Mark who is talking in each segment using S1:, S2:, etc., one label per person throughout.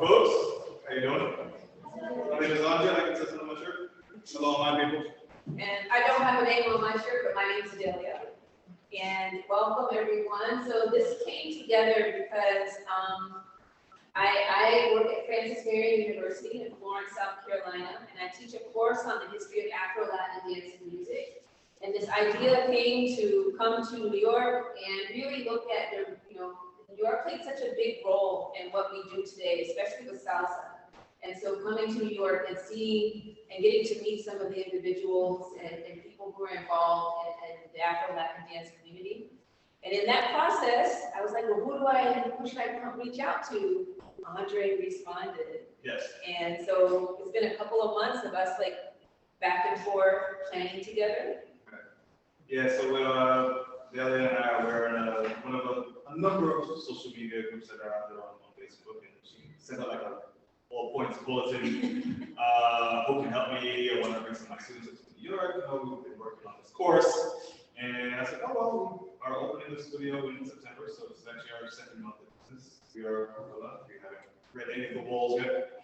S1: folks. How you doing? My name is Anja, like it says on my shirt. Hello, my people.
S2: And I don't have a name on my shirt, but my name is Delia. And welcome everyone. So this came together because I work at Francis Marion University in Florence, South Carolina, and I teach a course on the history of Afro-Latin dance and music. And this idea came to come to New York and really look at the, New York played such a big role in what we do today, especially with salsa. And so coming to New York and seeing and getting to meet some of the individuals and people who are involved in the Afro-Latin dance community. And in that process, I was like, well, who should I reach out to? Andre responded.
S1: Yes.
S2: And so it's been a couple of months of us like back and forth planning together.
S1: Yeah, so Delia and I were in one of a number of social media groups that are out there on Facebook, and she sent out like a all points bulletin. Who can help me? I want to bring some of my students up to New York. We've been working on this course. And I said, oh, well, we are opening the studio in September, so it's actually our second month of business. We are Cucula. We haven't read any of the walls yet.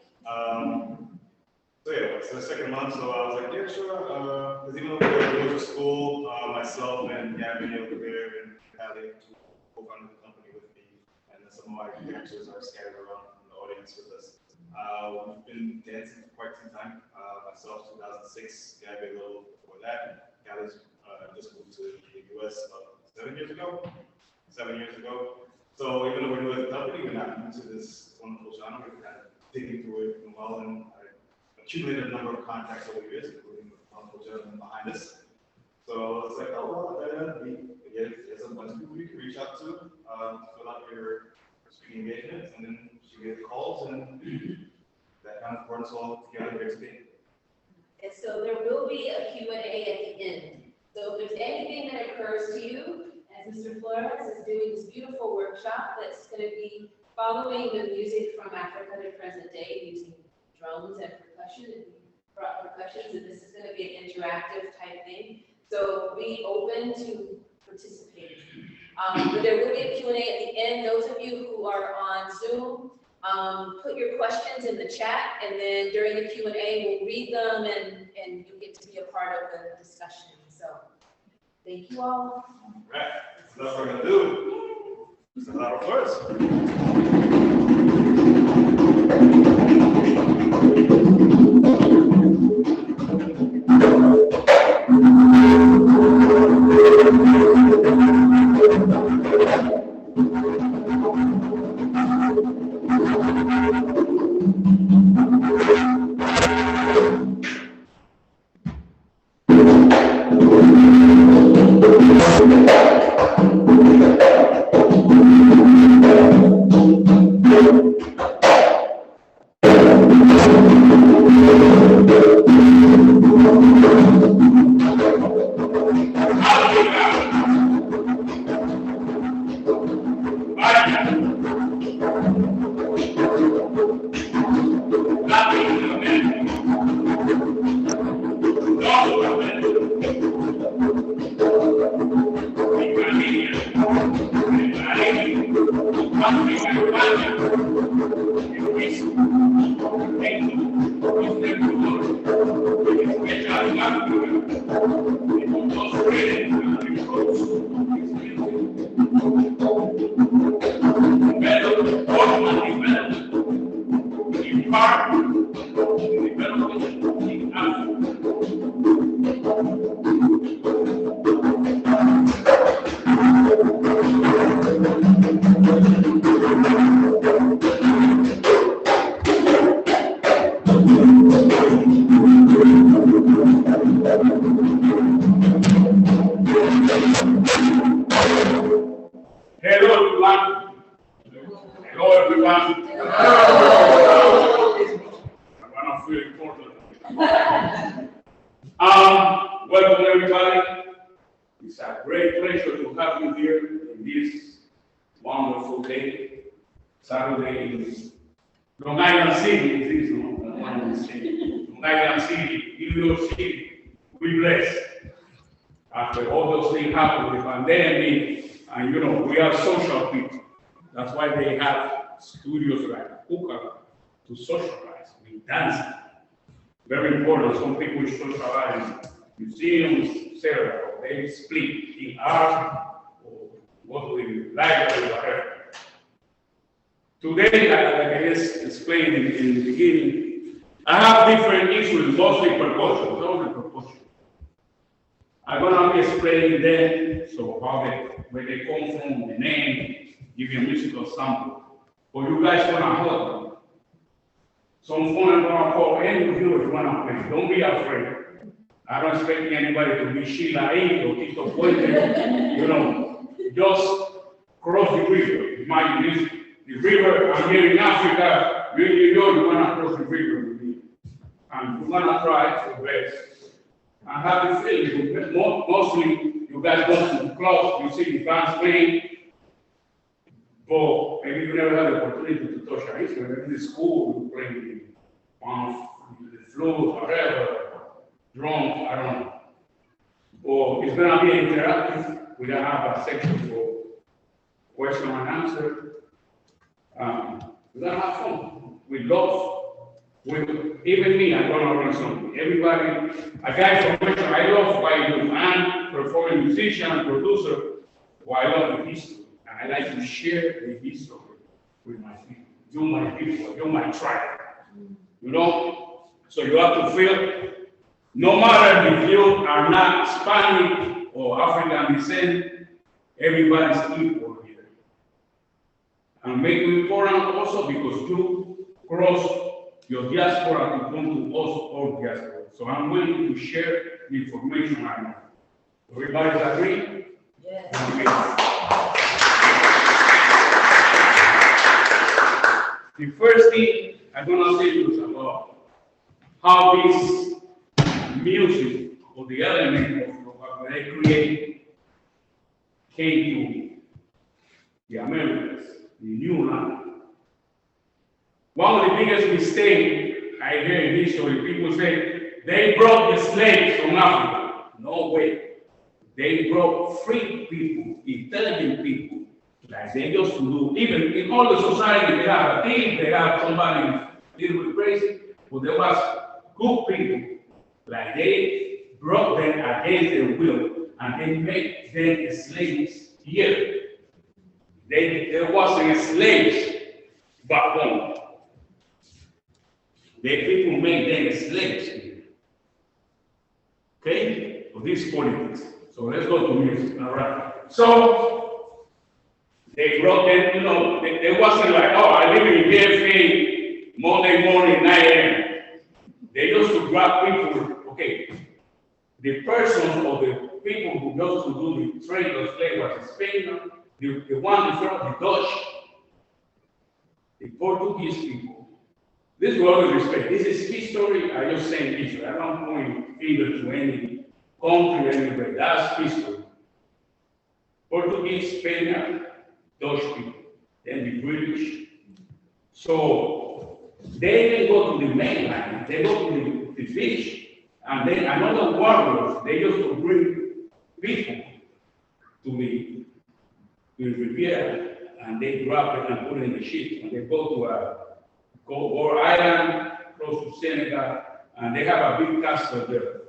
S1: So yeah, it's the second month, so I was like, yeah, sure. Because even though we were going to school, myself and Gabby over there and Allie co-founded the company with me, and then some of my dancers are scattered around in the audience with us. We've been dancing for quite some time. Myself, 2006, Gabby a little before that. Gabby's just moved to the US about 7 years ago. So even though we're new as a company, we're not new to this wonderful genre. We're kind of digging through it well, and I accumulated a number of contacts over the years, including the wonderful gentleman behind us. So it's like, oh, well, there's a bunch of people you can reach out to, fill out your speaking engagements, and then she gets calls, and that kind of brought us all together here today.
S2: And so there will be a Q&A at the end. So if there's anything that occurs to you, as Mr. Flores is doing this beautiful workshop that's going to be following the music from Africa to present day using drums and percussion, and brought percussions, and this is going to be an interactive type thing. So be open to participating. But there will be a Q&A at the end. Those of you who are on Zoom, put your questions in the chat, and then during the Q&A, we'll read them, and you get to be a part of the discussion. So thank you all.
S1: All right, so that's what we're going to do. Geraldo Flores.
S3: Welcome everybody. It's a great pleasure to have you here in this wonderful day. Saturday in Long Island City. It is Long Island City. Long Island City, New York City. We blessed. After all those things happened, the pandemic, and we are social people. That's why they have studios like Cucula to socialize with dancing. Very important. Some people socialize in museums, etc. They split in art or what we like or whatever. Today, like I just explained in the beginning, I have different issues, mostly percussion, mostly percussion. I'm gonna be explaining them, so where they come from, the name, give you a musical sample. But you guys wanna help me. Some phone I'm gonna call any of you if you wanna play. Don't be afraid. I don't expect anybody to be Sheila A or Tito Puente, just cross the river. Imagine this, the river, I'm here in Africa, you're in New York, you wanna cross the river with me. And you wanna try your best. I have the feeling, mostly you guys go to clubs, you see the bands playing, but maybe you never had the opportunity to touch an instrument. Maybe in school, you play the flute, whatever, drums, I don't know. Or it's gonna be interactive. We're gonna have a section for question and answer. We're gonna have fun. We love. Even me, I'm gonna learn something. Everybody, a guy from question, I love what I do. I'm performing musician, producer, I love the history. And I like to share the history with my people. You're my people, you're my tribe. So you have to feel, no matter if you are not Hispanic or African descent, everybody's equal here. And make it important also because you cross your diaspora to come to us all diaspora. So I'm willing to share the information I know. Everybody agree?
S2: Yes.
S3: The first thing I'm gonna say is about how this music or the element of what they create came to the Americas, the new land. One of the biggest mistakes I hear in history, people say they brought the slaves from Africa. No way. They brought free people, intelligent people, like they used to do. Even in all the society, they have a thief, they have somebody a little bit crazy, but there was good people. Like they brought them against their will, and they made them slaves here. There wasn't slaves back home. The people made them slaves here. Okay? So this is politics. So let's go to music. All right. So they brought them, they wasn't like, oh, I live in KFA Monday morning, 9 a.m. They used to grab people, okay. The person or the people who used to do the trade of slave was the Spain, the one before the Dutch, the Portuguese people. This is what we respect. This is history. I just saying history. I don't point finger to any country anywhere. That's history. Portuguese, Spaniard, Dutch people, then the British. So they didn't go to the mainland. They go to the beach. And then another warriors, they used to bring people to the Riviera, and they drop it and put it in the ship, and they go to Gold Island, close to Senegal, and they have a big castle there.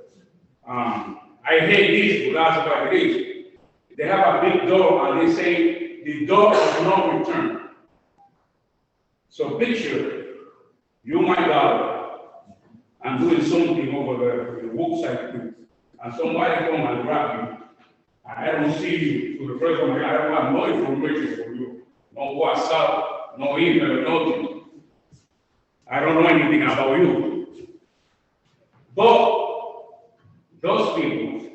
S3: I hate this, but that's what it is. They have a big door, and they say the door of no return. So picture, you my daughter, and doing something over the website, and somebody come and grab you. I don't see you to the first one. I don't have no information for you. No WhatsApp, no email, nothing. I don't know anything about you. But those people,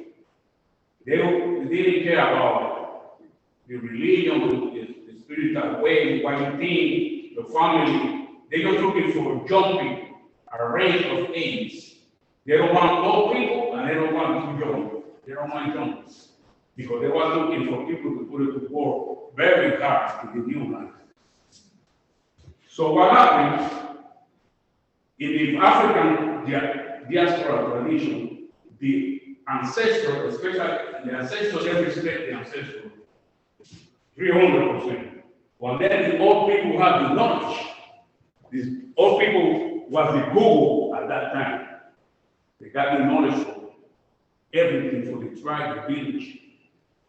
S3: they didn't care about the religion, the spiritual way, what you think, the family. They just looking for young people, a range of ages. They don't want old people and they don't want too young. They don't want young. Because they were looking for people to put it to work very hard in the new land. So what happens in the African diaspora tradition, the ancestor, especially the ancestors, they respect the ancestor 300%. Well, then the old people have the knowledge. These old people was the Google at that time. They got the knowledge for everything for the tribe, the village.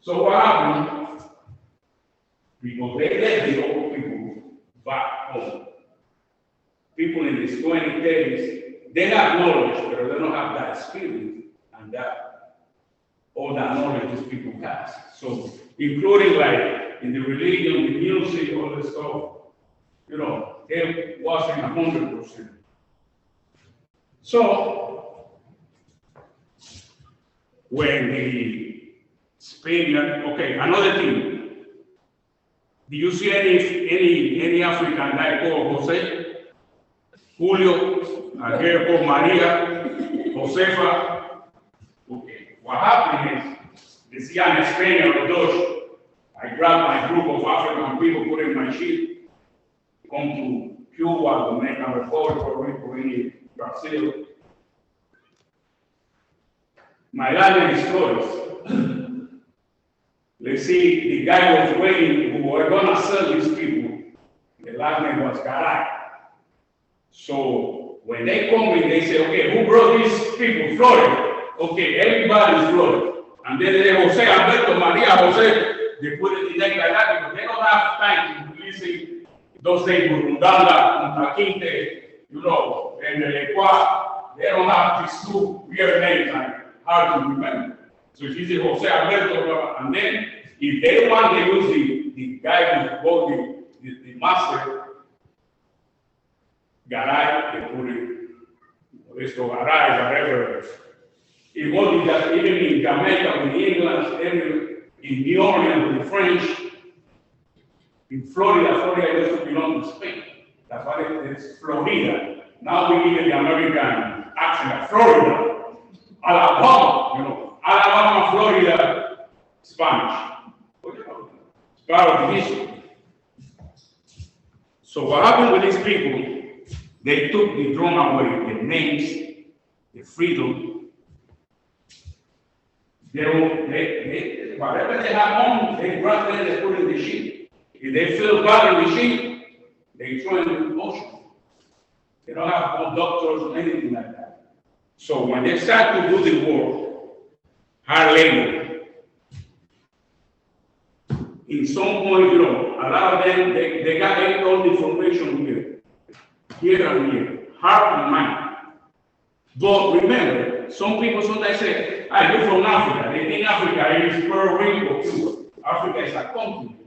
S3: So what happened? Because they let the old people back home. People in the 20s, 30s, they have knowledge, but they don't have that experience and that all that knowledge these people have. So, including like in the religion, the music, all this stuff, you know, it wasn't 100%. So, when the Spaniard, okay, another thing. Do you see any African guy called Jose? Julio, a girl called Maria, Josefa? Okay, what happened is, they see an Spaniard or Dutch. I grabbed my group of African people, put in my ship, come to Cuba, Dominican Republic, Puerto Rico, Brazil. My last name is Flores. Let's see, the guy was waiting, who were gonna sell these people. The last name was Garay. So when they come in, they say, okay, who brought these people? Flores. Okay, everybody's Flores. And then they Jose, Alberto, Maria, Jose, they put it in like that because they don't have time to listen those things, Burundanga, Punta Quinte, you know, and the Lequa. They don't have these two weird names and hard to remember. So she said Jose Alberto, and then if they want, they use the guy who's called the master, Garay, they put it, esto Garay, whatever. It was that even in Jamaica, in England, in New Orleans, with the French, in Florida used to belong to Spain. That's why it's Florida. Now we give it the American accent, Florida, Alabama, you know, Alabama, Florida, Spanish. It's part of the history. So what happened with these people? They took the throne away, the names, the freedom. Whatever they have on, they brought them, they put in the ship. If they feel bad in the ship, they throw it in the ocean. They don't have no doctors or anything like that. So when they start to do the work, hard labor, in some point, you know, a lot of them, they got all the information here and here, heart and mind. But remember, some people sometimes say, you're from Africa. They think Africa is Puerto Rico, Cuba. Africa is a continent.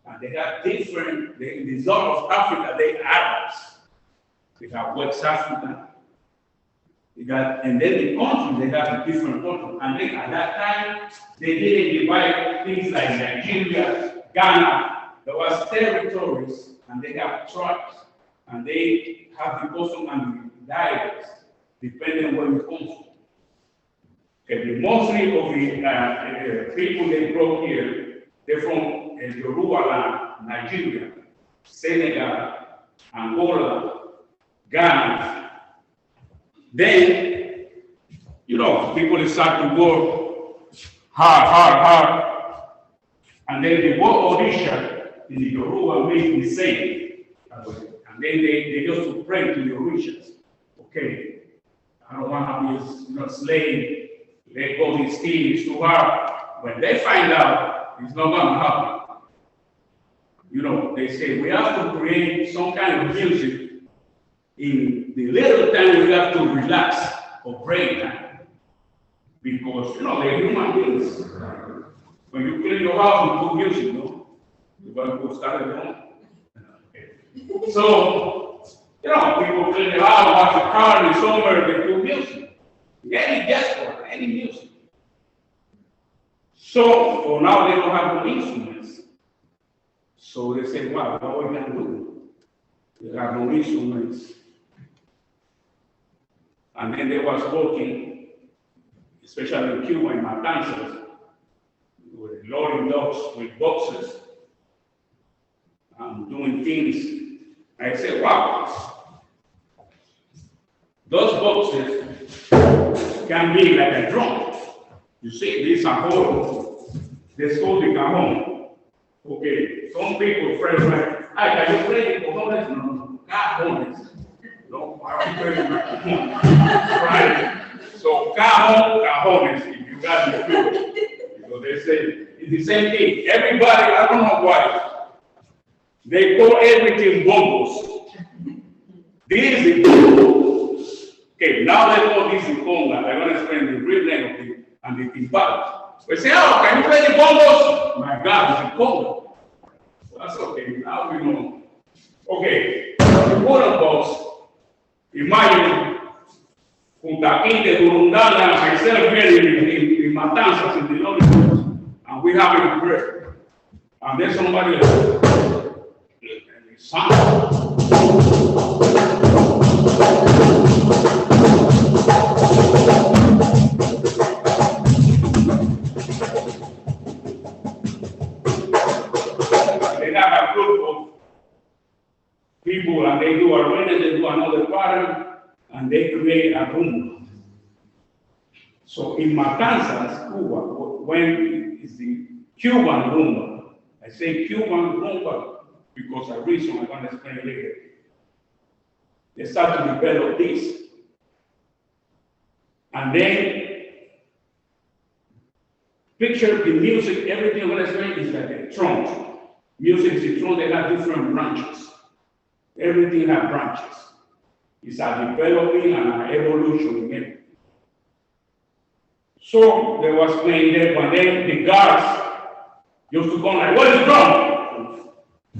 S3: And they have different, in the zone of Africa, they Arabs. They have West Africa. And then the countries, they have a different country. And then at that time, they didn't divide things like Nigeria, Ghana. There was territories, and they have tribes. And they have the custom and the dialects, depending on where you come from. Okay, mostly of the people they brought here, they're from Yoruba land, Nigeria, Senegal, Angola, Ghana. Then, you know, people start to work hard. And then the word Orisha in the Yoruba means the same. And then they just to pray to the Orishas. Okay, I don't want to be a slave. They go this thing, it's too hard. When they find out, it's not going to happen. You know, they say we have to create some kind of music. In the little time we have to relax or break time. Because, you know, they're human beings. When you clean your house, you put music, no? You're going to go start at home. Okay. So, you know, people clean the house, watch the car, in the summer, they do music. Any gesture, any music. So, for now they don't have no instruments. So they say, wow, what are we going to do? They have no instruments. And then they was working, especially in Cuba, in Matanzas, with loading dogs with boxes, and doing things. I said, wow, those boxes can be like a drum. You see, these are holes. They called the cajon. Okay, some people, friends, like, can you play the cajones? No, cajones. No, have to tell you my point. Right? So cajones, if you got the fluid. Because they say it's the same thing. Everybody, I don't know why, they call everything bombos. This is bongo. Okay, now they call this the conga. I'm going to explain the real name of it and the timbales. We say, oh, can you play the bongos? My God, it's a conga. So that's okay. Now we know. Okay, the water box, imagine, junto aquí de Durundana, myself here in Matanzas, in the Lord, and we have a bread. And there's somebody else. And it's sound. They have a group of people and they do a run and they do another pattern and they create a rumba. So in Matanzas, Cuba, when is the Cuban rumba, I say Cuban rumba because a reason I'm going to explain later. They start to develop this. And then picture the music, everything I'm going to explain is like a trunk. Music is a trunk, they have different branches. Everything has branches. It's a developing and an evolution in it. So they was playing there, but then the guards used to come like, what is drum?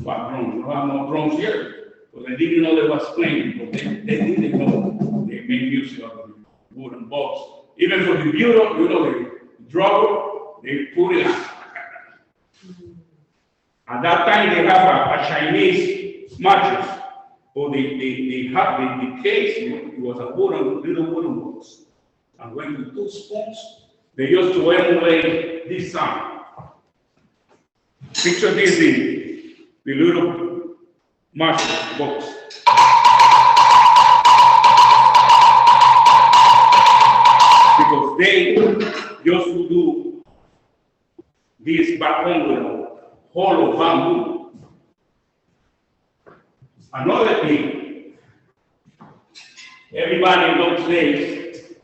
S3: What drum? You don't have no drums here. But they didn't know they was playing, but they didn't know they made music out of the wooden box. Even for the bureau, you know, the drum, they put it on. At that time, they have a Chinese mattress. Or the case, it was a little wooden box. And when you put spoons, they used to emulate this sound. Picture this in the little mattress box. Because they used to do this back home with a hollow bamboo. Another thing, everybody in those days,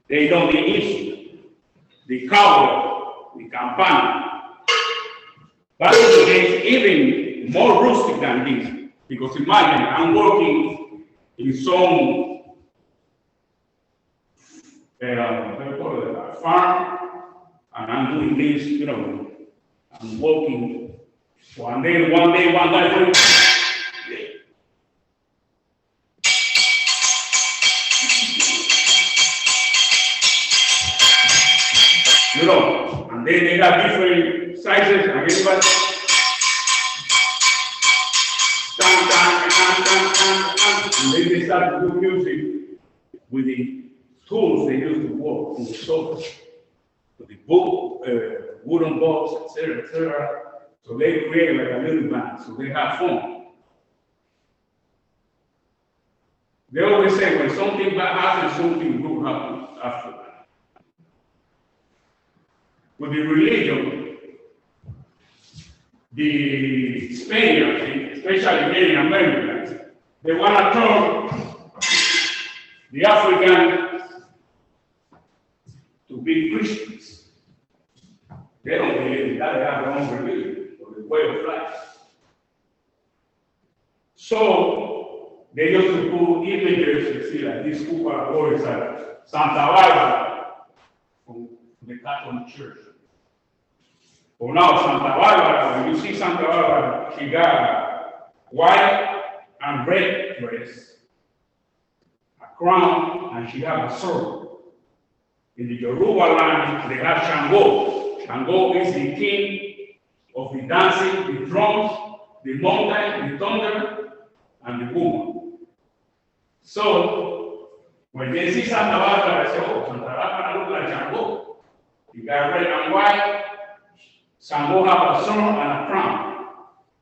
S3: they know the instrument, the cowbell, the campana. But in the days, even more rustic than this, because imagine I'm working in some farm, and I'm doing this, you know, I'm working one day. You know, and then they have different sizes, and everybody and then they start to do music with the tools they use to work on the sofa, with the book, wooden box, etc., etc. So they create like a little band, so they have fun. They always say when something bad happens, something good happens after that. With the religion, the Spaniards, especially here in America, they want to turn the Africans to be Christians. They don't believe in that, they have their own religion or the way of life. So they used to put images, you see, like this Cucula Flores at Santa Barbara from the Catholic Church. Well, now Santa Barbara, when you see Santa Barbara, she got a white and red dress, a crown, and she has a sword. In the Yoruba land, they have Shango. Shango is the king of the dancing, the drums, the mountain, the thunder, and the woman. So, when they see Santa Barbara, they say, oh, Santa Barbara looks like Shango. You got red and white. Shango have a sword and a crown.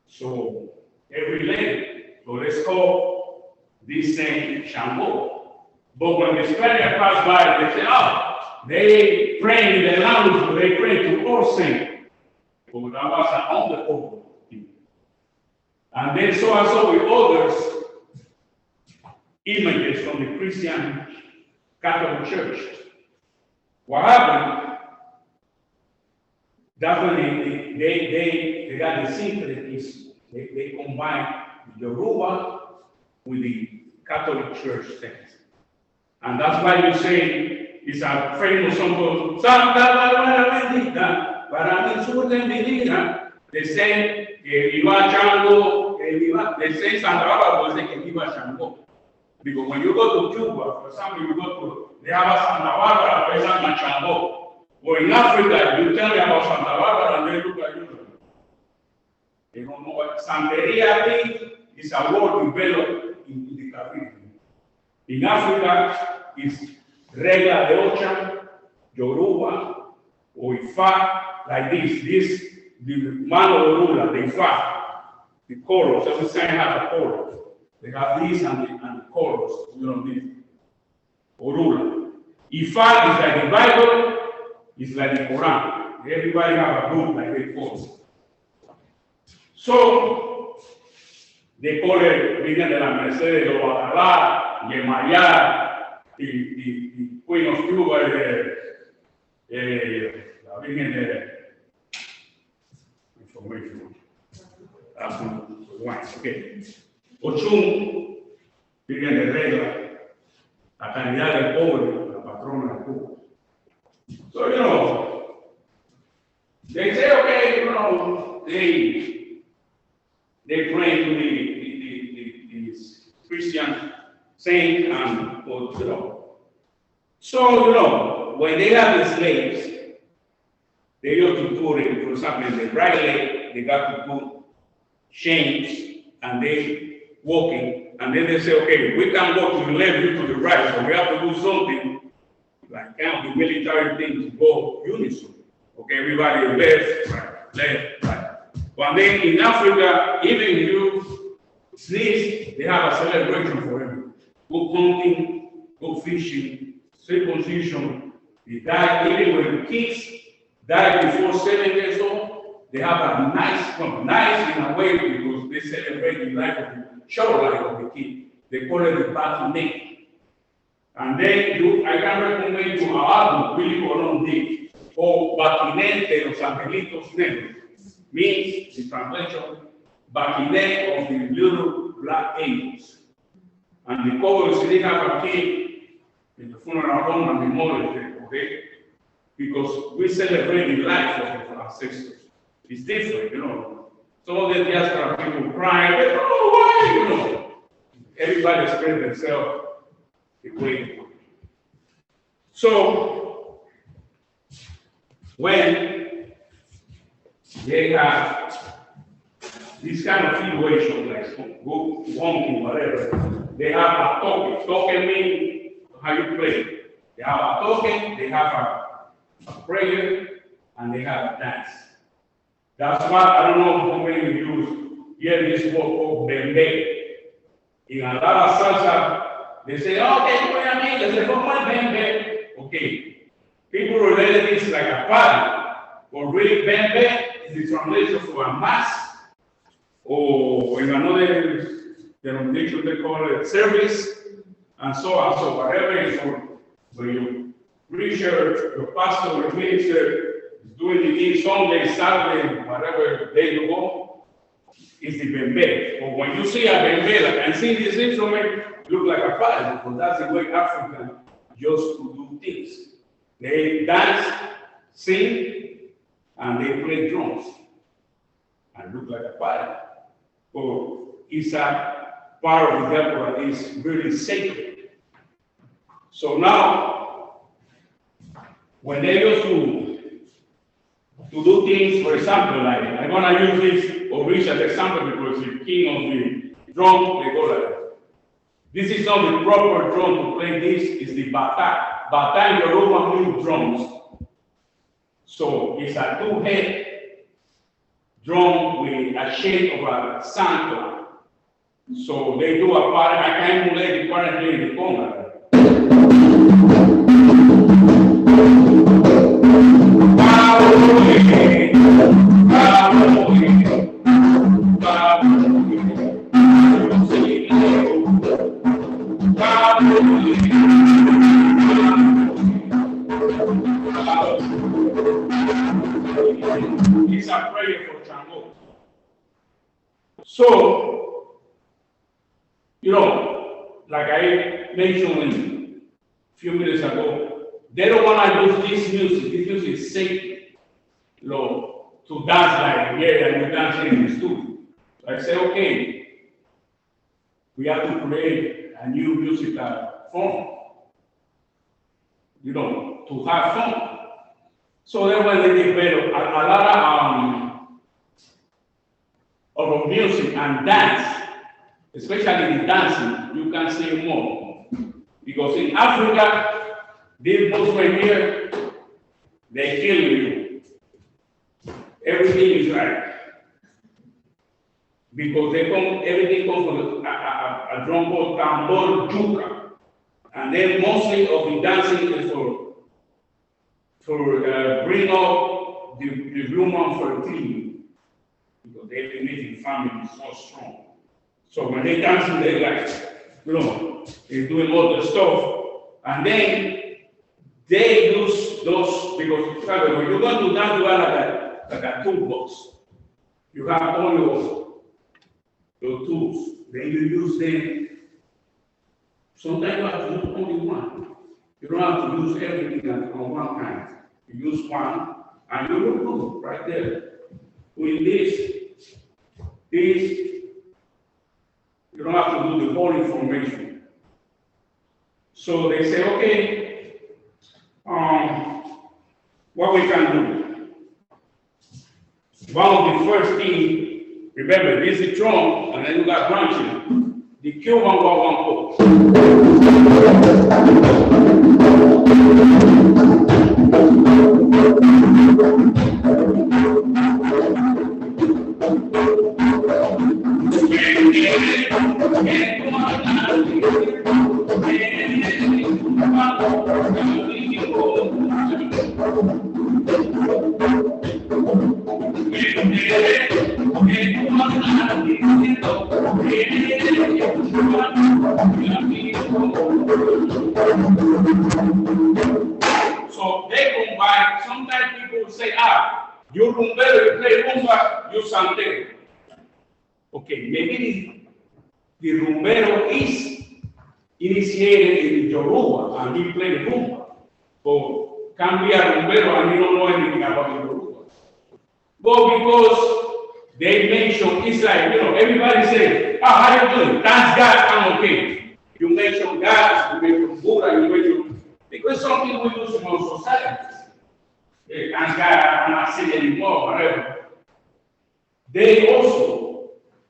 S3: So every lady, so let's call this thing Shango. But when the Spaniards pass by, they say, oh, they pray in the language, but they pray to all saints. But that was an undercover thing. And then so with others, images from the Christian Catholic Church. What happened? That's when they got the secret is they combine the Yoruba with the Catholic Church things. And that's why you say it's a famous song called Santa Bárbara Bendita, para mí sur de mi vida. They say que viva Chango, que viva, they say Santa Bárbara, they say que viva Chango. Because when you go to Cuba, for example, you go to, they have a Santa Bárbara, they have a Chango. Or in Africa, you tell me about Santa Bárbara and they look at you. They don't know what Santeria is a word developed in the Caribbean. In Africa, it's regla de ocha, Yoruba, or Ifa, like this, the mano rula, the Ifa, the chorus, every sign has a chorus. They have this and the chorus, this. Orula. Ifa is like the Bible, it's like the Quran. Everybody have a book like they call. So, they call it Virgen de la Merced de Guadalajara, Yemayá, the Queen of Cuba, la Virgen de Information. That's one. Okay. Ochum, Virgen de Regla, la Caridad del Pobre, la patrona de Cuba. So, they say, okay, they pray to the Christian saint and, So, when they have the slaves, they used to put it, for example, in the right leg, they got to put chains and they walking, and then they say, okay, we can't go to the left, you to the right, so we have to do something like kind of the military thing to go unison. Okay, everybody left, right. But then in Africa, even if you sneeze, they have a celebration for them. Go hunting, go fishing, circumcision. They die, even when the kids die before 7 years old, they have a nice in a way because they celebrate the life of the short life of the kid. They call it the battle. And then I can recommend you an album, Billy Colón did, or Baquiné de los Angelitos Negros. Means the translation, Baquiné of the little black angels. And the cover they have a kid in the funeral home and the mother, okay? Because we celebrate the life of our ancestors. It's different, Some of the diaspora people crying, they don't know why, Everybody express themselves the way. So, when they have this kind of situation, like go walking, whatever, they have a token. Token means how you pray. They have a token, they have a prayer, and they have a dance. That's why I don't know how many of you hear this word called bembe. In a lot of salsa, they say, okay, wait a minute, they say, come on, bembe. Okay. People relate this like a party. But really, bembe is the translation for a mass, or in another denomination, they call it service, and so on. So whatever is for you preacher, your pastor, your minister is doing the thing Sunday, Saturday, whatever day you go, is the bembe. But when you see a bembe, like, and see this instrument, look like a party, because that's the way Africans used to do things. They dance, sing, and they play drums, and look like a party. But it's a part of the temple that is really sacred. So now, when they used to do things, for example, like I'm gonna use this Orisha as example because the king of the drum, they go like that. This is not the proper drum to play this, is the bata. Bata in Yoruba means drums. So it's a two-head drum with a shape of a sandcloud. So they do a part, I can emulate the part in the conga. a prayer for Chango. So, like I mentioned a few minutes ago, they don't want to use this music. This music is sacred, to dance like yeah, and you dance in the studio. So I say, okay, we have to create a new musical form, to have fun. So that's why they develop a lot of music and dance, especially the dancing. You can say more because in Africa, these Muslims here, they kill you. Everything is right because everything comes from a drum called tambor juca, and then mostly of the dancing is for bring up the human fertility because they believe in family so strong. So when they dancing, they like, they're doing all the stuff, and then they use those because when you're going to dance, you have like a toolbox. You have all your tools. Then you use them. Sometimes you have to use only one. You don't have to use everything on one time. You use one, and you will do right there. With this, you don't have to do the whole information. So they say, okay, what we can do. One of the first things, remember, this is drum, and then you got branching. The Q1 1 4. So they combine, sometimes people say, you rumbero, you play rumba, you santero. Okay, maybe the rumbero is initiated in Yoruba and he played rumba. So can be a rumbero and you don't know anything about the Yoruba. But because they mention, it's like, everybody say, how you doing? Thanks God, I'm okay. You mention God, you mention Buddha, you mention, because some people use in our society. Hey, thanks God, I'm not sick anymore, whatever. They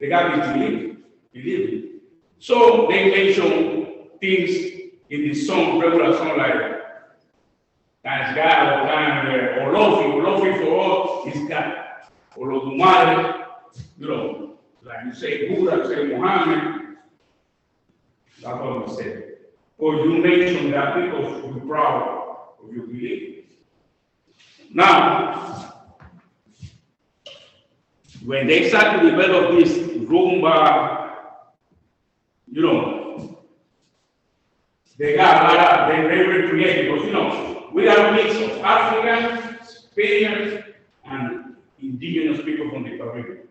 S3: got to believe it. So they mention things in the song, regular song like, thanks God, or Olofi for us is God. Olodumare, like you say Buddha, you say Muhammad, that's what we say. Or you mention that because you're proud of your belief. Now, when they start to develop this rumba, they got a lot of, they recreate because, we got a mix of Africans, Spaniards, and indigenous people from the Caribbean.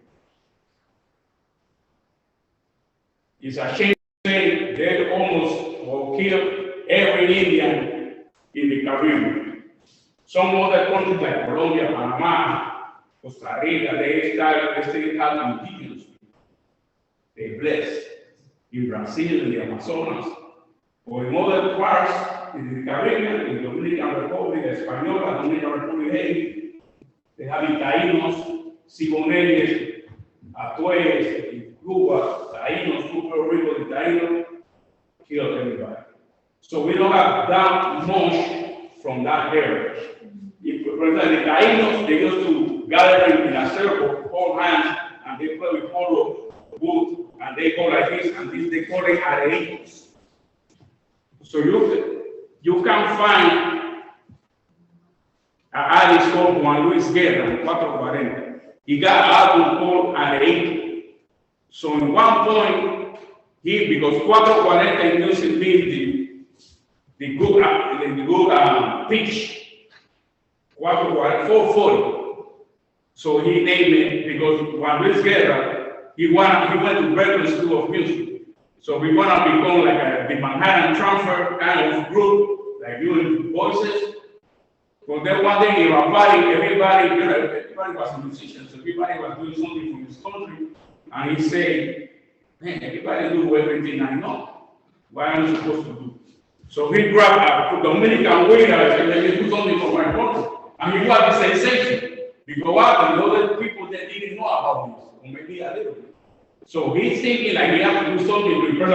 S3: It's a shame to say they almost killed every Indian in the Caribbean. Some other countries like Colombia, Panama, Costa Rica, they still have indigenous people. They're blessed. In Brazil, in the Amazonas, or in other parts in the Caribbean, in the Dominican Republic, Española, Dominican Republic, Haiti, they have Taínos, Siboneyes, Atueyes, Cuba, Taínos, Puerto Rico, the Taínos, killed everybody. So we don't have that much from that area. For example, the Taínos, they used to gather in a circle, hold hands, and they play with polo wood, and they go like this, and this they call it areitos. So you can find an artist called Juan Luis Guerra in 440. He got an album called Areito. So in one point, because 440 music means the good pitch. 440. So he named it because Juan Luis Guerra, he went to Berkeley School of Music. So we want to become like the Manhattan Transfer kind of group, like doing voices. But then one day in our party, everybody was a musician, so everybody was doing something from his country. And he said, man, everybody do everything I know. What am I supposed to do? So he grabbed a Dominican waiter and said, let me do something for my country. And he got the sensation. Because what? The other people that didn't know about this, or maybe a little bit. So he's thinking like he has to do something to impress,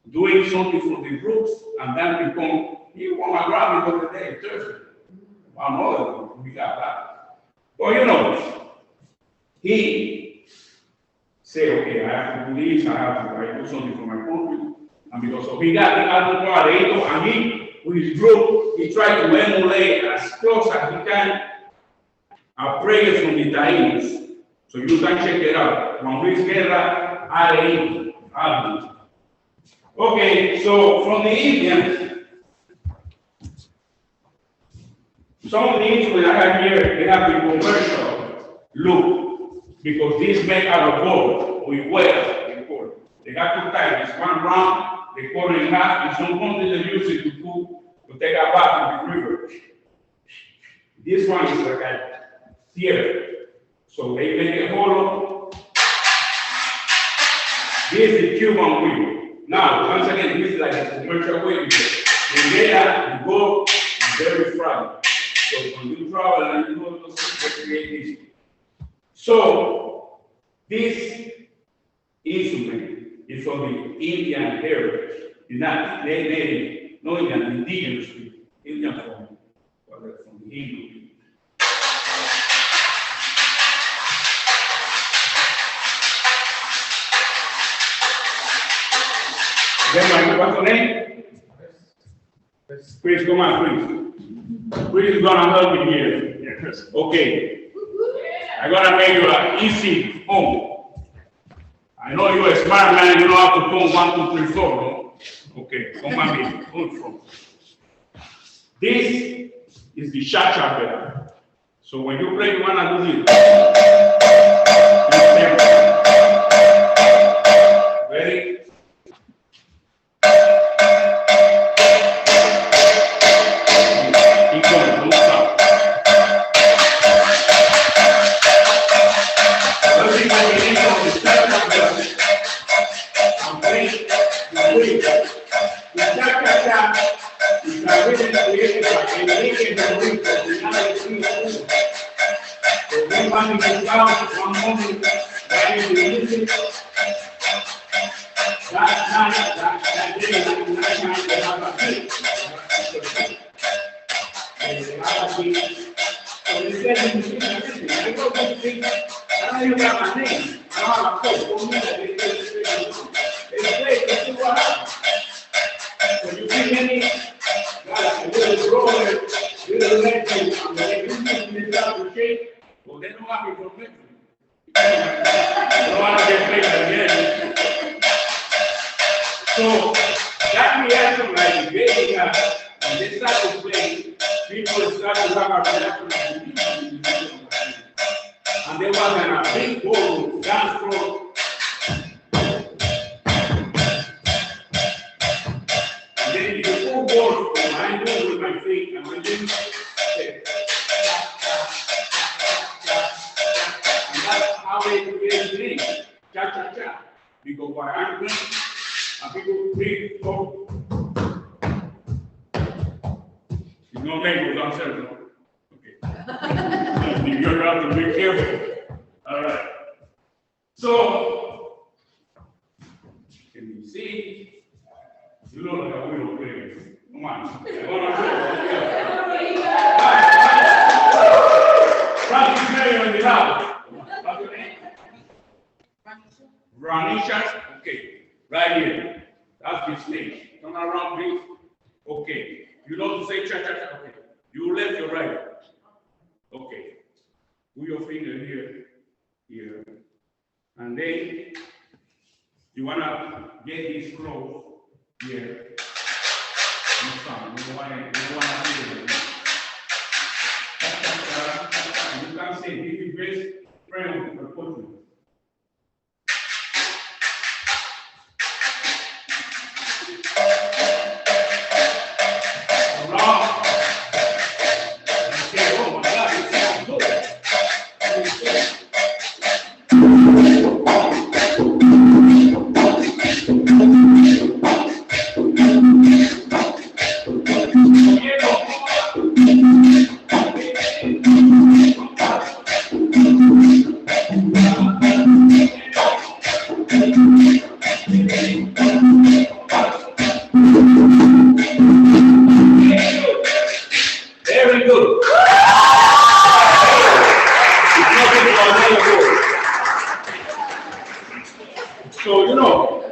S3: doing something for the groups, and then become, he won a Grammy the other day, Thursday. Another we got that. But you know, he said, okay, I have to do this, I have to do something for my country. And because of he got the album Parado, and he, with his group, he tried to emulate as close as he can a prayer from the Taínos. So you can check it out. Juan Luis Guerra, album. Okay, so from the Indians, some of the instruments I have here, they have the commercial look because these made out of gold with wire. They got two types. One round, they cut it in half, and some countries they use it to take a bath in the river. This one is like a theater. So they make a hollow. This is the Cuban wheel. Now, once again, this is like a commercial wheel. The data, the gold, is very fragile. So when you travel and you know those things, they create this. So this instrument is from the Indian heritage. It's not native, no Indian, indigenous people. Indian from the Hindu people. Then what's your name? Chris, come on, Chris. Chris is gonna help me here.
S4: Yeah, Chris.
S3: Okay. I'm gonna make you an easy home. I know you're a smart man, you know how to count 1, 2, 3, 4, no? Okay, come on, baby. Hold from. This is the cha-cha pedal. So when you play, you wanna do this. Ready? So that reaction, like they when they start to play, people start to have a reaction, and there was a big ball dance floor. And then the full ball, I do with my feet, and when you and that's how they create the name, cha cha cha. Because while I'm playing, and people breathe, go. You know, language downstairs, no? Okay. You're going to be careful. All right. So, can you see? You look like a widow player. Come on. Francis Marion in the house. What's your name? Ranisha. Okay. Right here. That's the stage. Turn around, please. Okay. You know to say cha cha cha. Okay. You left your right. Okay. Put your finger here, here. And then you wanna get this close here. You don't wanna do it. Cha cha cha. friend of the percussion. So, you know,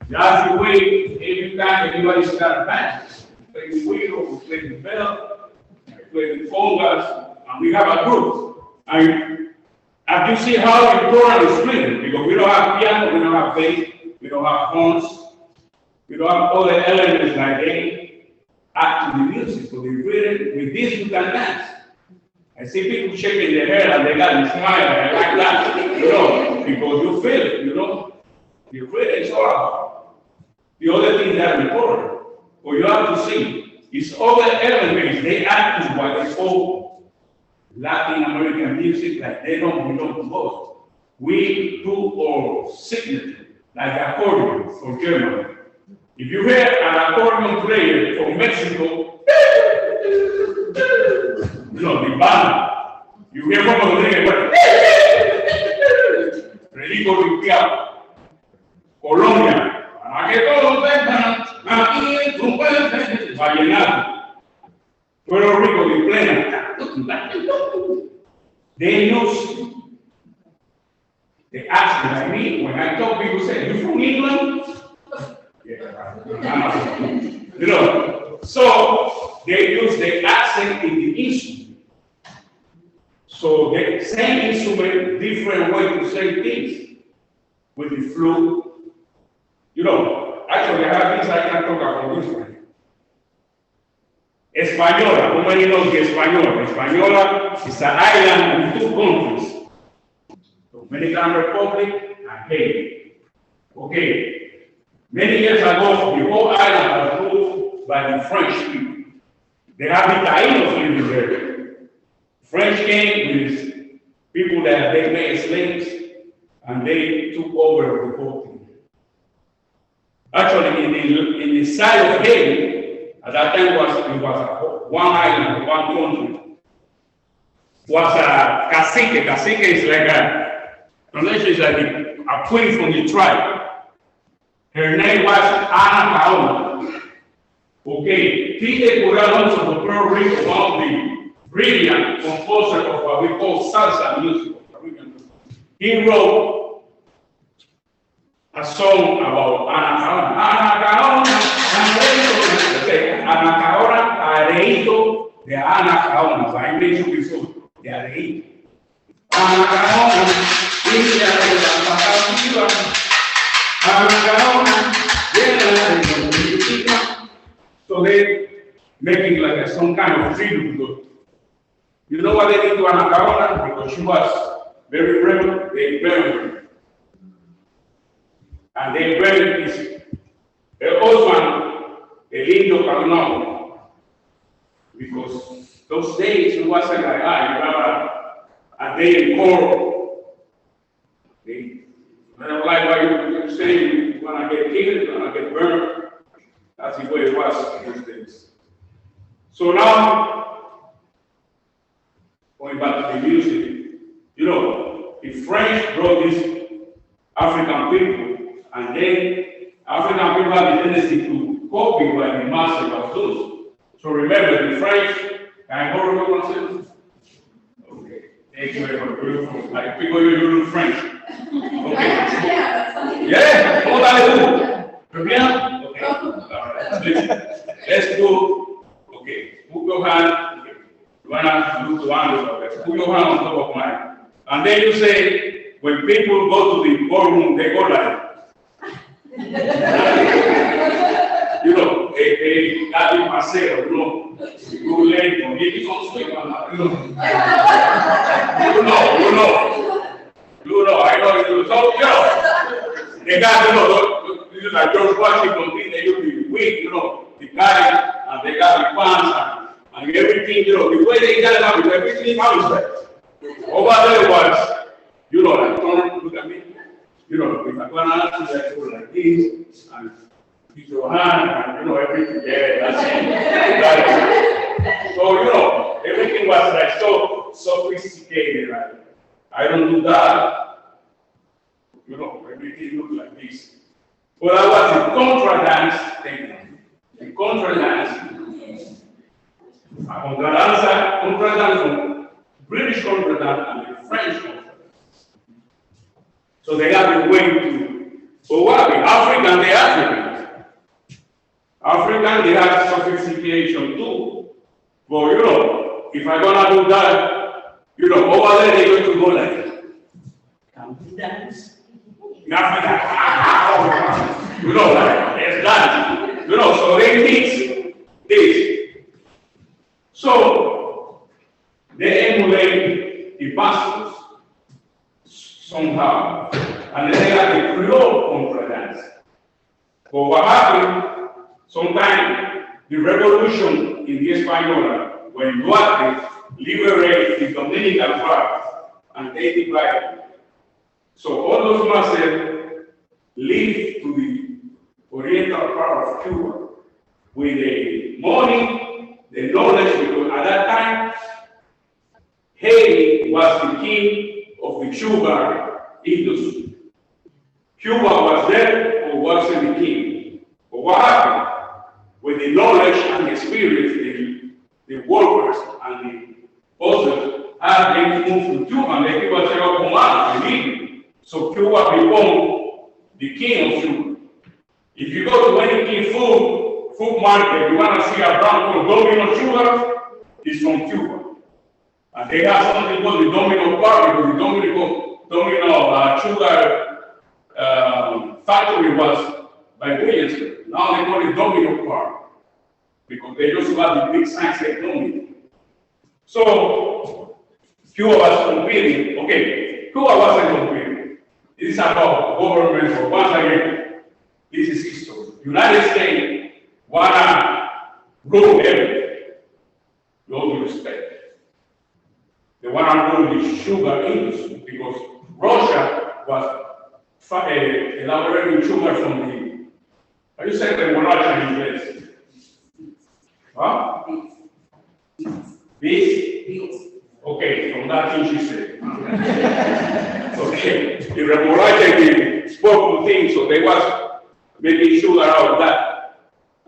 S3: that's the way every time anybody's got a band. Play the wheel, we play the bell, we play the congas, and we have a group. And you see how important it's playing, because we don't have piano, we don't have bass, we don't have horns, we don't have all the elements like they add to the music. So they really, with this you can dance. I see people shaking their head and they got smile like that, you know, because you feel it, you know. You really, it's all about. The other thing that important, or you have to see, is all the elements they add to what is called Latin American music, like they don't belong to us. We do our signature, like accordion for Germany. If you hear an accordion player from Mexico, you know, the band, you hear from Rodriguez, Relico Limpiado, Colombia, para que todos vengan aquí en tu pueblo, vallenato, Puerto Rico de plena. They use the accent like me. When I talk, people say, "You from England?" Yeah, you know. So they use the accent in the instrument. So the same instrument, different way to say things. With the flute, you know. Actually, I have things I can talk about this one. Española, how many knows the Española? Española is an island in two countries, Dominican Republic and Haiti. Okay, many years ago, the whole island was ruled by the French people. They have the Taínos living there. French came with people that they made slaves, and they took over the whole thing. Actually, in the side of Haiti, at that time it was one island, one country. Was a cacique. Cacique is like is like a queen from the tribe. Her name was Ana Paola. Okay, Tite Alonso of Puerto Rico, one of the brilliant composer of what we call salsa music. He wrote a song about Ana Paola. Ana Paola, Ana Paola, Areito de Ana Paola. I mentioned before, de Areito. Ana Paola, India de la Pacativa. Ana Paola, de la. So they making like some kind of tribute. You know what they did to Ana Paola? Because she was very brave, they buried her. And they buried his husband, El Indio Carnal. Because those days it wasn't like, you have a day in court. I don't like what you're saying, you want to get killed, you want to get burned. That's the way it was in those days. So now, going back to the music, you know, the French brought these African people, and then African people have the tendency to copy what the master was doing. So remember, the French, can I borrow your one? Okay, thank you very much. Like people, you learn French. Okay. Yeah, what are you doing? Bien? Okay. All right. Let's go. Okay, put your hand. Okay. You wanna do one. Put your hand on top of mine. And then you say, when people go to the ballroom, they go like, you know, they got in paseo, you know. Good lady, maybe some sweet one. You know, I know you. So, the guy, this is like George Washington thing, they used to be weak, the guy, and they got the pants, and everything, the way they got it out, everything comes back. Over there was, like, don't look at me, if I go and answer that, like this, and use your hand, and, everything, yeah, that's it. So, everything was like so sophisticated, right? I don't do that. Everything looked like this. But I was in contra dance, in contra dance, contra dance, British contra dance, and the French contra dance. So they have a way to, so what? The African, they Africans. African, they have sophistication too. But if I'm gonna do that, over there they're going to go like, can we dance? In Africa, like, there's that. So they mix this. So they emulate the pastors somehow. And then they have the Creole contra dance. But what happened, sometimes the revolution in the Española, when Duarte liberated the Dominican part and they divided. So all those masses lived to the oriental part of Cuba with the money, the knowledge, because at that time, Haiti was the king of the sugar industry. Cuba was there or wasn't the king. But what happened? With the knowledge and experience, the workers and the others had them move to Cuba and they give us a command. So Cuba became the king of Cuba. If you go to any king food market, you want to see a brand called Domino Sugar, it's from Cuba. And they have something called the Domino Bar, because the Domino sugar factory was by Williamsburg. Now they call it Domino Bar, because they just got the big signs like Domino. So Cuba was competing. Okay, Cuba wasn't competing. This is about government, but once again, this is history. United States wanna rule everything. With all due respect. They wanna rule the sugar industry because Russia was elaborating sugar from the. How you say the Russia in English? Huh? Bees? Okay, from that thing she said. Okay, the remolacha spoke to things, so they was making sugar out of that.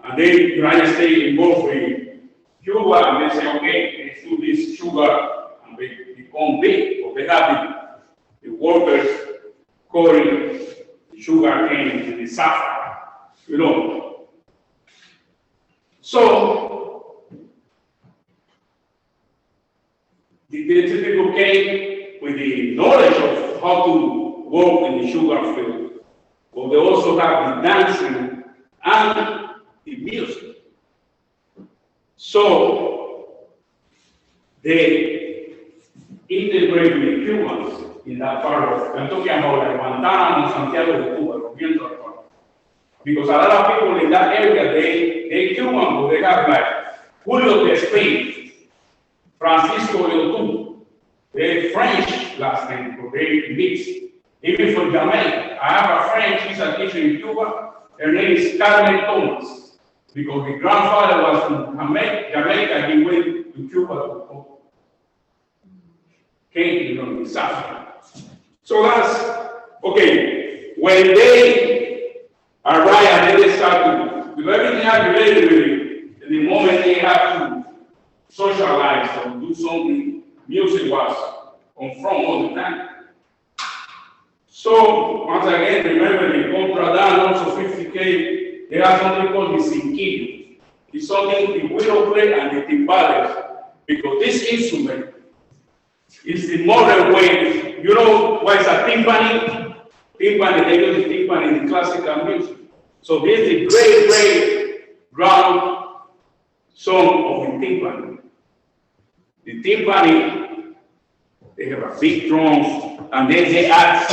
S3: And then the United States involved with Cuba, and they say, okay, let's do this sugar, and they become big. So they have the workers calling the sugar cane in the saffron, So, the typical came with the knowledge of how to work in the sugar field, but they also have the dancing and the music. So they integrate the Cubans in that part of, I'm talking about like Guantánamo, Santiago de Cuba, Oriental part. Because a lot of people in that area, they Cuban, but they have like Julio de Spain, Francisco de Otu. They're French last name, but they mix. Even from Jamaica. I have a friend, she's a teacher in Cuba. Her name is Carmen Thomas. Because the grandfather was from Jamaica, he went to Cuba to came in South. So that's, okay, when they arrive and they start to do everything have related with it, the moment they have to socialize or do something, music was on front all the time. So, once again, remember the contradan, also sophisticated, they have something called the cinquillo. It's something the willow play and the timbales, because this instrument is the modern way. You know what is a timpani? Timpani, they use the timpani in the classical music. So this is the great ground song of the timpani. The timpani, they have a big drums, and then they add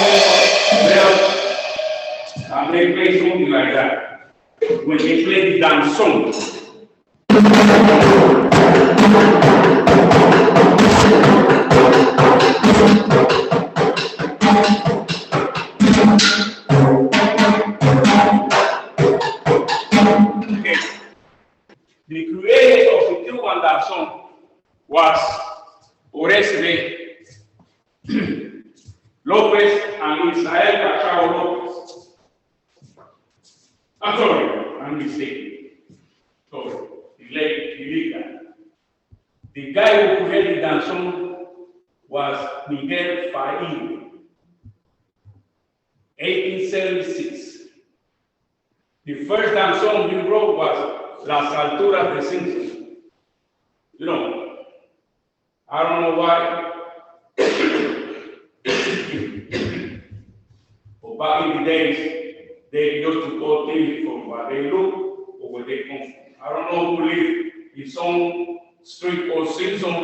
S3: bells, and they play something like that. When they play the dance song. Okay. The creator of the Cuban dance song was Oresme Lopez and Israel Cachao Lopez. I'm sorry, I'm mistaken. Sorry, the guy who created the dance song was Miguel Faín, 1876. The first dance song he wrote was Las Alturas de Simpson. You know, I don't know why. But back in the days, they used to call things from where they look or where they come from. I don't know who lived in some street called Simpson,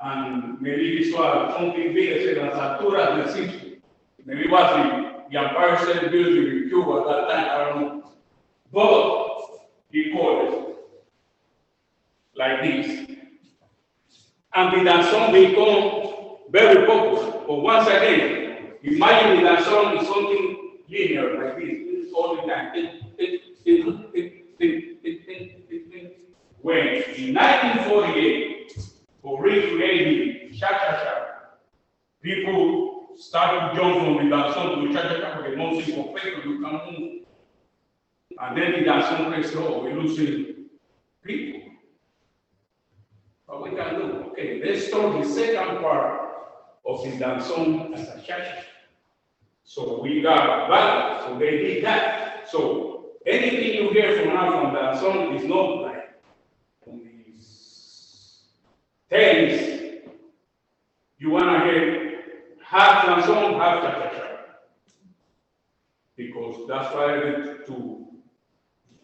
S3: and maybe this was something big, said Las Alturas de Simpson. Maybe it was the Empire State Building in Cuba at that time, I don't know. But he called it like this. And the dance song become very popular. But once again, imagine the dance song is something linear like this. It's all the time. When in 1948, for recreating cha-cha-cha, people started to jump from the dance song to cha-cha-cha for the most important you can move. And then the dance song says, oh, we're losing people. What we can do? Okay, let's start the second part of the dance song as a cha-cha. So we got balance, so they did that. So anything you hear from now from that song is not like on these things. You wanna hear half dance song, half cha-cha-cha. Because that's why I need to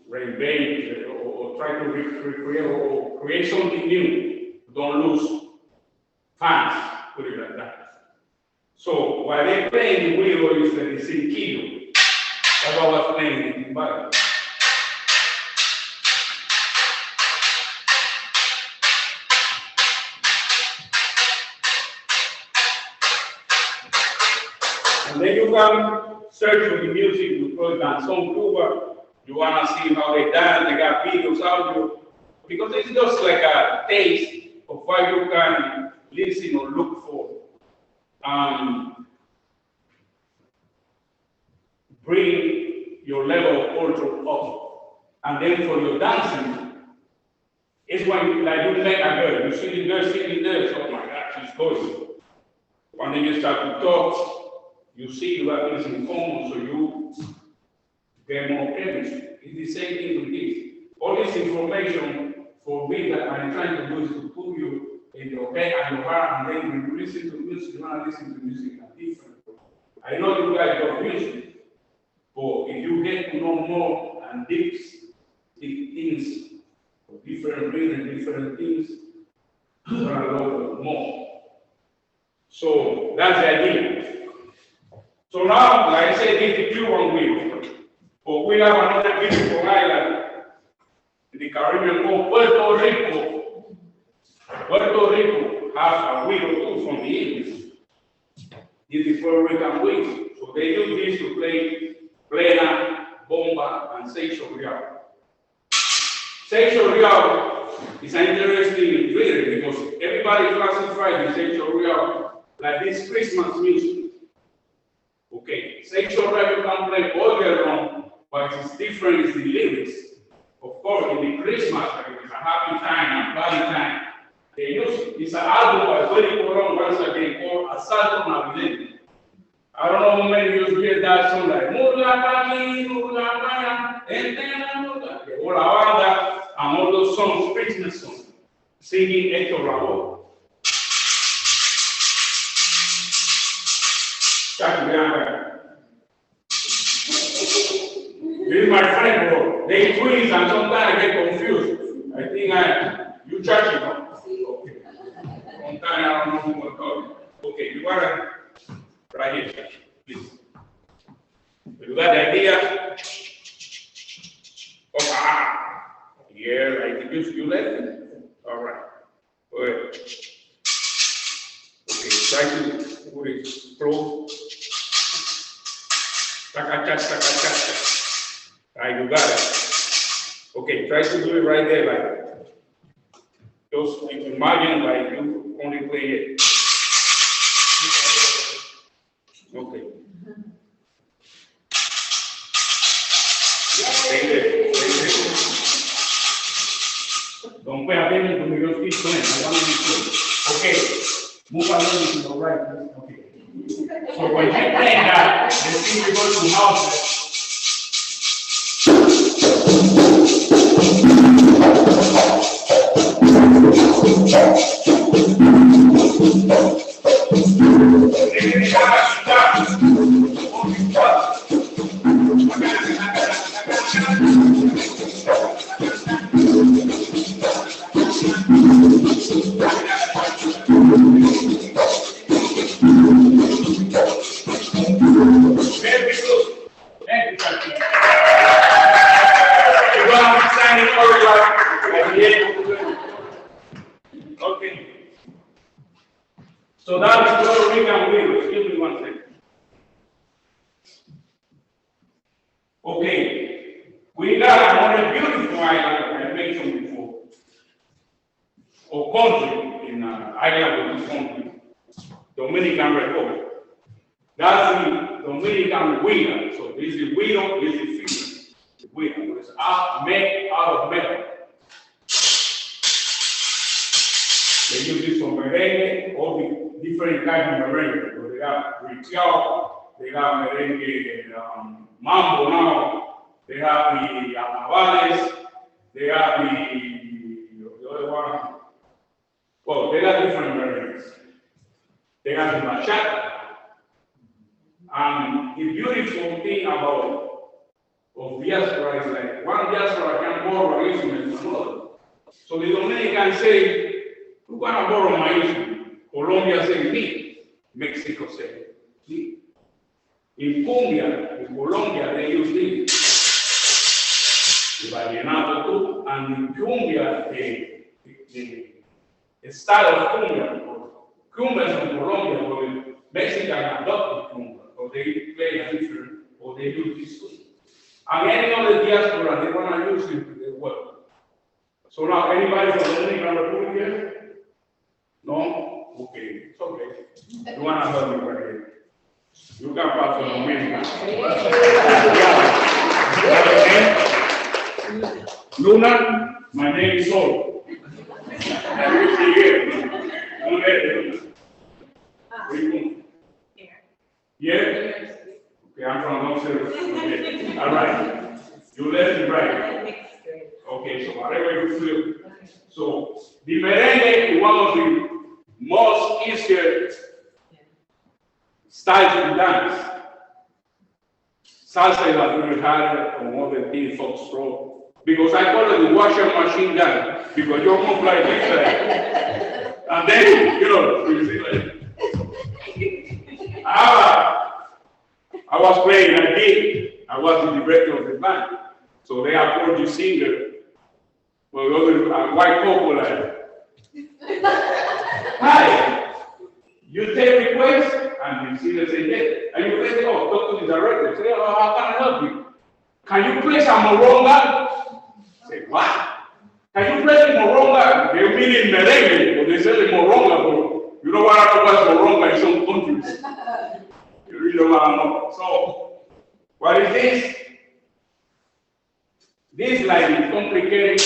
S3: reinvent or try to recreate or create something new. Don't lose fans, put it like that. So while they play the wheel is the cinquillo, that's what I was playing in Marion. And then you can search for the music, you put Danzón Cuba, you want to see how they dance, they got videos, audio, because it's just like a taste of what you can listen or look for. Bring your level of culture up. And then for your dancing, it's when you met a girl, you see the girl sitting there, so oh my God, she's gorgeous. When then you start to talk, you see you have things in common, so you get more chemistry. It's the same thing with this. All this information for me that I'm trying to do is to put you in your head and your heart, and then when you listen to music, you want to listen to music in a different way. I know you guys love music, but if you get to know more and deep things, different reasons, different things, you're going to love more. So that's the idea. So now, like I said, this is the Cuban wheel. But we have another beautiful island in the Caribbean called Puerto Rico. Puerto Rico has a wheel too from the Indies. This is Puerto Rican wheel. So they use this to play plena, bomba, and sexo real. Sexo real is an interesting rhythm because everybody classifies the sexo real like this Christmas music. Okay, sexual real you can play all year long, but it's different is the lyrics. Of course, in the Christmas, it's a happy time and party time. They use it's an album by very long once again called Asalto Navideño. I don't know how many of you hear that song like Mula Paki, Mula Para, Entena Mula. All our banda and all those songs, Christmas songs, singing Hector Lavoe. This is my friend, bro. They twins and sometimes I get confused. I think you charge it, no? Okay. On time, I don't know who will call. Okay, you are right here, please. You got the idea? Oh, yeah, I think you left it. All right. Good. Okay, try to put it close. Right, you got it. Okay, try to do it right there, like just imagine like you only play it. Okay. Stay there. Don't pay attention to your feet playing. I want to be close. Okay. Move a little to the right. Okay. So when you play that, the thing we go to house. Okay. So that is Puerto Rican wheel. Excuse me one second. Okay. We got another beautiful island I mentioned before. Or country in island of this country. Dominican Republic. That's the Dominican wheel. So this is wheel, this is figure. The wheel is made out of metal. They use this for merengue, all the different kinds of merengue. So they got ripiao, they got merengue mambo now, they have the carnavales, they have the other one. Well, they got different merengues. They have the bachata. And the beautiful thing about diaspora is like one diaspora can borrow an instrument from another. So the Dominican say, "Who gonna borrow my instrument?" Colombia say, "Me." Mexico say, "Me." In Cumbia, in Colombia, they use this. The vallenato too, and in Cumbia, the style of Cumbia, Cumbias in Colombia, or the Mexican adopted Cumbia, or they play a different, or they use this too. And any other diaspora, they want to use it as well. So now, anybody from the Dominican Republic here? No? Okay, it's okay. You want to help me right here? You can pass on Dominican. Luna, my name is Sol. I wish you here. Yeah? Okay, I'm from downstairs. Okay. All right. You left and right. Okay, so whatever you feel. So the merengue is one of the most easier styles to dance. Salsa is like very hard from all the things foxtrot. Because I call it the washing machine dance. Because you move like this and then, you see like I was playing, I was the director of the band. So they approached the singer. Well, the other white couple like, "Hi, you take requests?" And the singer said, "Yes." And you play, talk to the director. Say, "Oh, how can I help you? Can you play some moronga?" Say, "What? Can you play the moronga?" They mean in merengue, but they say the moronga, but you know what I know what's moronga in some countries. You really don't want to know. So, what is this? This is like the complicated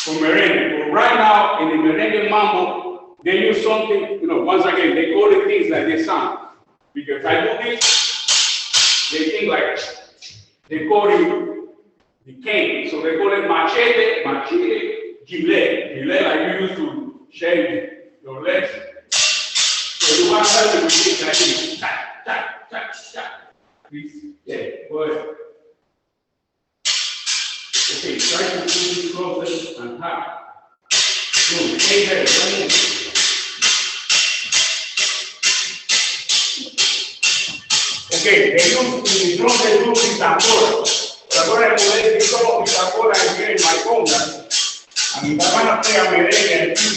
S3: for merengue. But right now, in the merengue mambo, they use something, once again, they call it things like they sound. Because I do this, they think like, they call it the cane. So they call it machete, gilet like you use to shave your legs. So you want to help with things like this. Please, yeah, go ahead. Okay, try to push it closer and hard. Good, stay there, don't move. Okay, the drum they do Pitagora. Ahora el poder que somos Pitagora aquí en Malconga. A mi mamá no pega merengue aquí.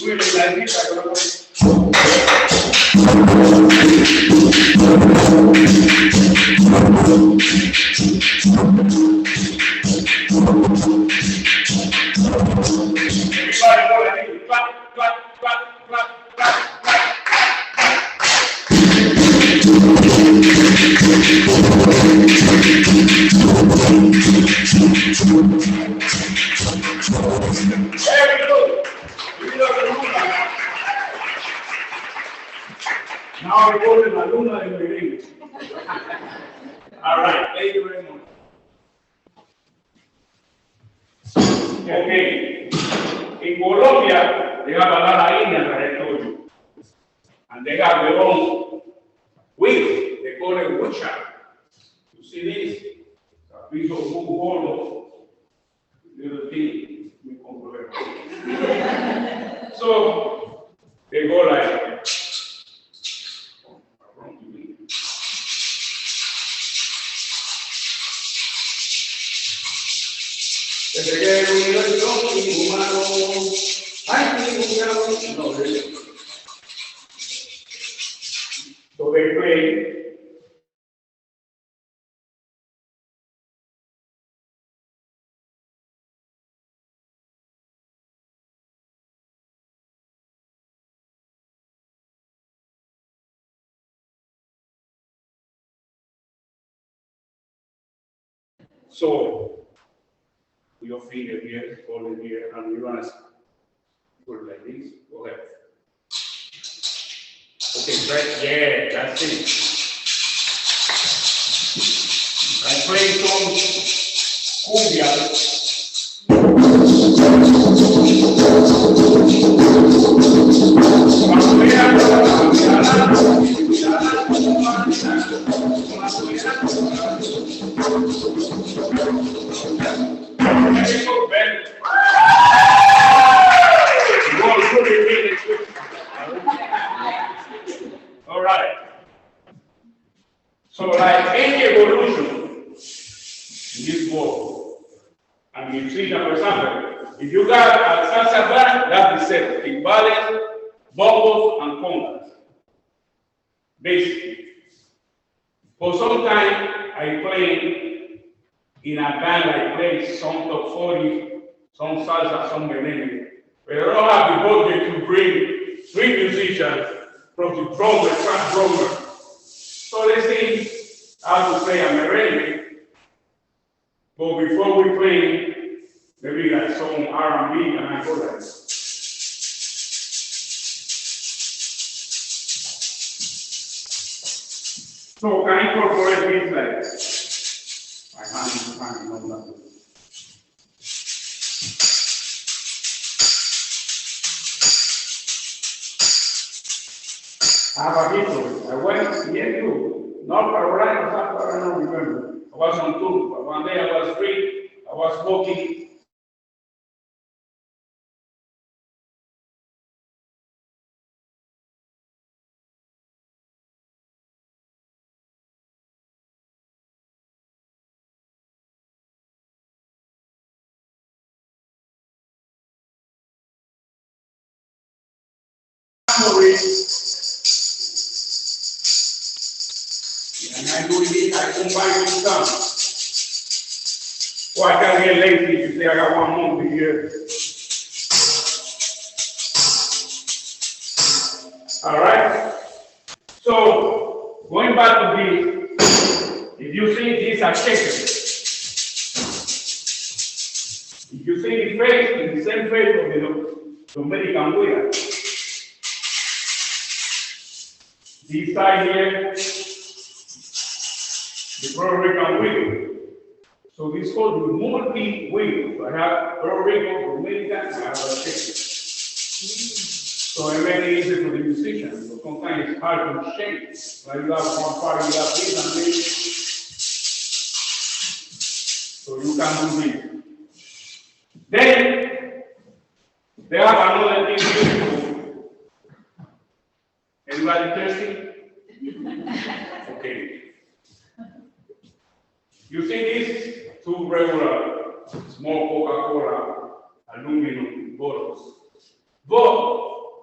S3: Duele la lista, pero no. Now I go to la luna de merengue. All right, thank you very much. Okay, in Colombia, they have a lot of Indians, like I told you. And they have their own wig. They call it woodshop. You see this? A piece of wood hollow, little thing. So they go like no, really. So they play. So your feet are here, hold it here, and you're gonna put it like this. Go ahead. Okay, right, yeah, that's it. I'm playing some cumbia. All right. So like any evolution in this world, and you see that, for example, if you got a salsa band, that's the set, timbales, bongos, and congas. Basically. For some time, I played in a band, I played some top 40, some salsa, some merengue. But I don't have the budget to bring 3 musicians from the drummer, track drummer. So they say how to play a merengue. But before we play, maybe like some R&B, and I go like this. So can I incorporate things like this? I can't know that. I have a history. I went here to North Carolina, South Carolina, I don't remember. I was on tour, but one day I was free, I was walking. And I do it, I combine with some. Or I can get lazy if you say I got 1 month a year. All right? So, going back to this, if you see these are shaken. If you see the face, it's the same face of the Dominican wheel. This side here, the Puerto Rican wheel. So this is called the multi-wheel. So I have Puerto Rico, Dominican, and I have a shaken. So it makes it easy for the musician, but sometimes it's hard to shake. Like you have one part, you have this and this. So you can do this. They have another thing beautiful. Anybody thirsty? Okay. You see these two regular small Coca-Cola aluminum bottles. But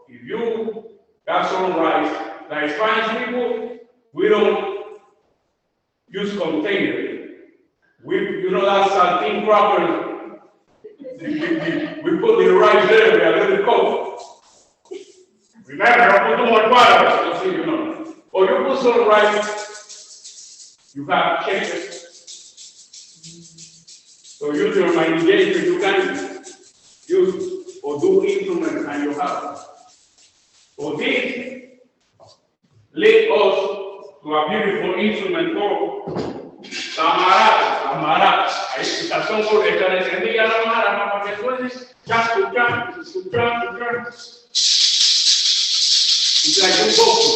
S3: if you got some rice, like Spanish people, we don't use containers. You know that saltine cracker, we put the rice there, we are really cold. Remember, I put too much water, so you know. Or you put some rice, you have chicken. So use your imagination, you can use or do instruments and you have. So this leads us to a beautiful instrument called Tamara. Ahí está son por esta encendida la mara para que suene. Chan. It's like a vocal.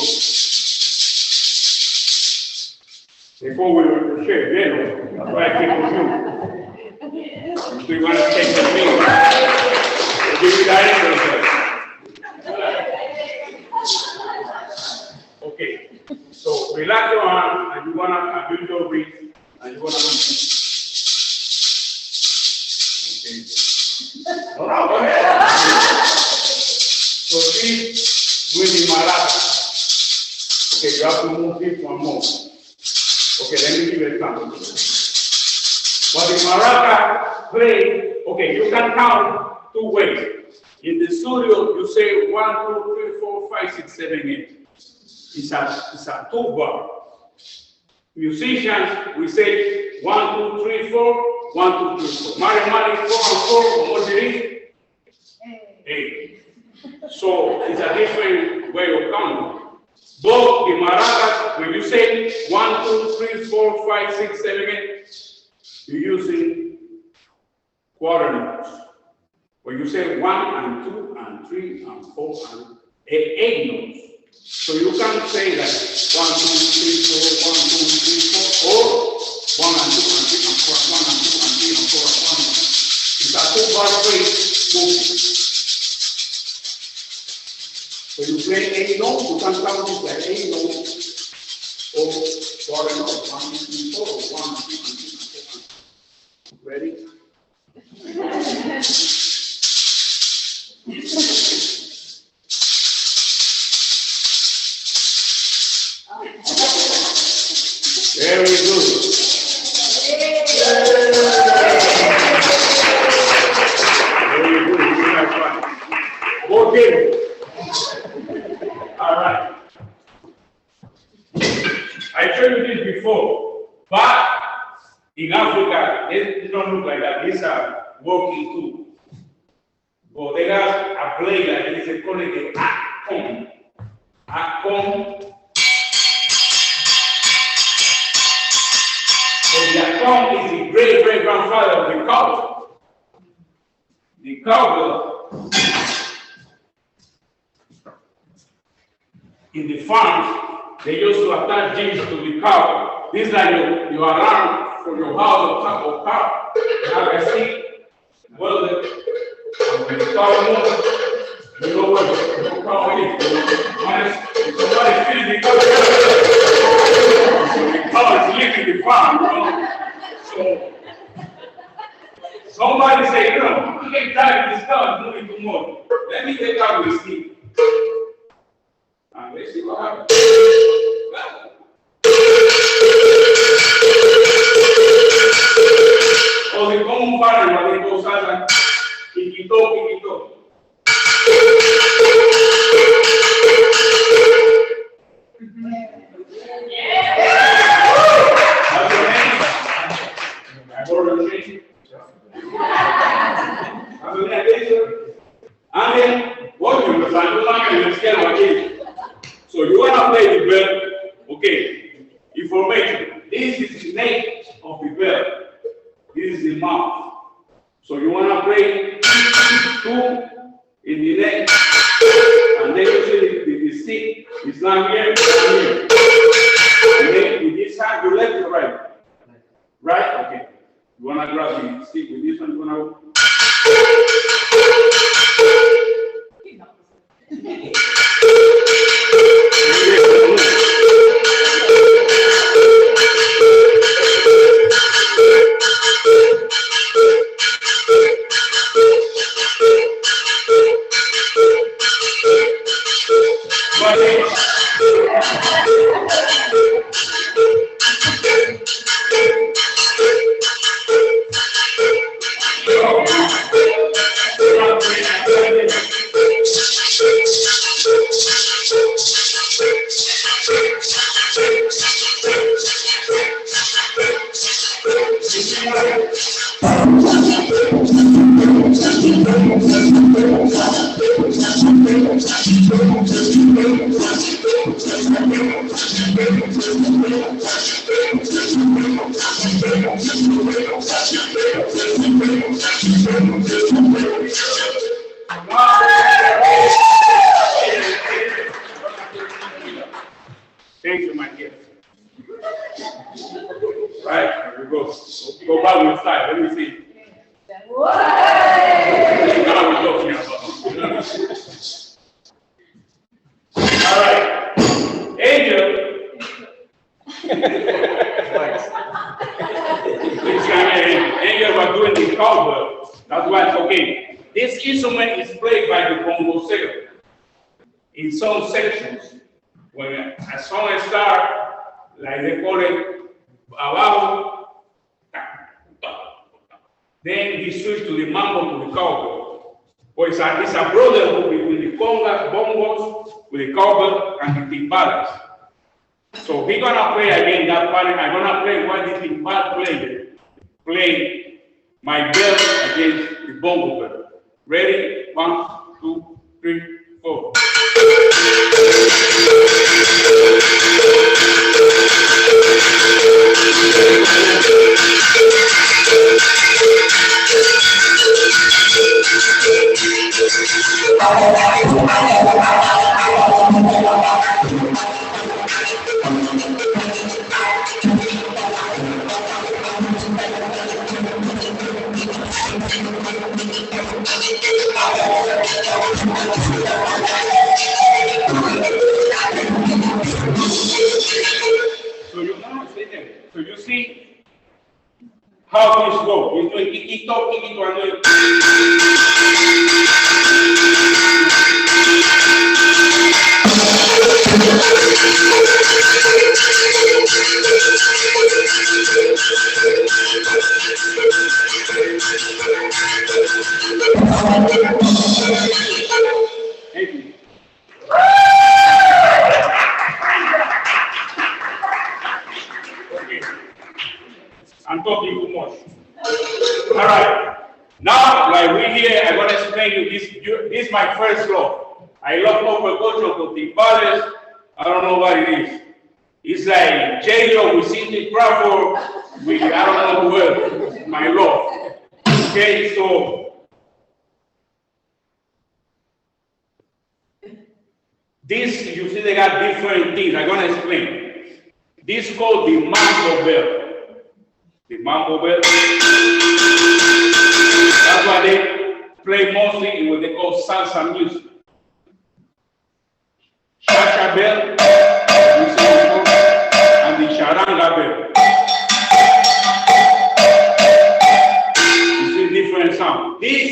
S3: Before we were to share, you know, that's why I keep on you. We want to take the thing. We'll give you that answer. Okay. So relax your arm and you wanna build your breath and you wanna okay. No, go ahead. So this with the maraca. Okay, you have to move this one more. Okay, let me give you an example. But the maraca play, okay, you can count two ways. In the studio, you say 1, 2, 3, 4, 5, 6, 7, 8. It's a 2-bar. Musicians, we say 1, 2, 3, 4, 1, 2, 3, 4. Marion, 4 and 4, what it is? 8. So it's a different way of counting. But the maracas, when you say 1, 2, 3, 4, 5, 6, 7, 8, you're using quarter notes. When you say 1 and 2 and 3 and 4 and 8 notes. So you can say that 1, 2, 3, 4, 1, 2, 3, 4, or 1 and 2 and 3 and 4, 1 and 2 and 3 and 4 and 1 and 2. It's a 2-bar phrase movement. So you play 8 notes, you can count it like 8 notes or quarter notes, 1, 2, 3, 4, 1, 2, and 3 and 4. Ready? Very good. Very good. Okay. All right. I showed you this before, but in Africa, it don't look like that. It's a working tool. But they have a blade like this. They call it the acon. Acon. So the acon is the great-great-grandfather of the cow. The cowbell in the farms, they used to attach jeans to the cow. This is like your alarm for your house or top of car. You have a seat, well, and when the cow moves, you know where the cow is. If somebody feels the cow, so the cow is leaving the farm, you know? So somebody say, you know, I'm getting tired of this cow, it's moving too much. Let me take out the sleep. And let's see what happens. O de cómo paran las dos cosas, piquito. And then, what you understand, you understand what it is. So you want to play the bell, okay, information. This is the neck of the bell. This is the mouth. So you want to play 2 in the neck, and then you see the stick is not here, and here. And then with this hand, you left or right? Right? Okay. You want to grab the stick with this one, you want to Thank you, my dear. Right, here we go. Go back with style. Let me see.
S2: What?
S3: Now we go here. All right. Angel. Angel was doing the cowbell. That's why it's okay. This instrument is played by the bongo player. In some sections, when a song starts, like they call it, abajo, then he switch to the mambo, to the cowbell. Well, it's a brotherhood between the congas, bongos, with the cowbell and the timbales. So we're gonna play again that part. I'm gonna play while the timbal player play my bell against the bongo bell. Ready? 1, 2, 3, 4. So you see how this goes. You're doing kikito, and doing. Thank you. I'm talking too much. All right. Now, like we here, I'm going to explain you this. This is my first love. I love local culture for timbales. I don't know what it is. It's like J-Lo with Cindy Crawford with I don't know who else. My love. Okay, so this, you see, they got different things. I'm going to explain. This is called the mambo bell. The mambo bell. That's why they play mostly in what they call salsa music. Cha-cha bell, and the charanga bell. You see different sound. This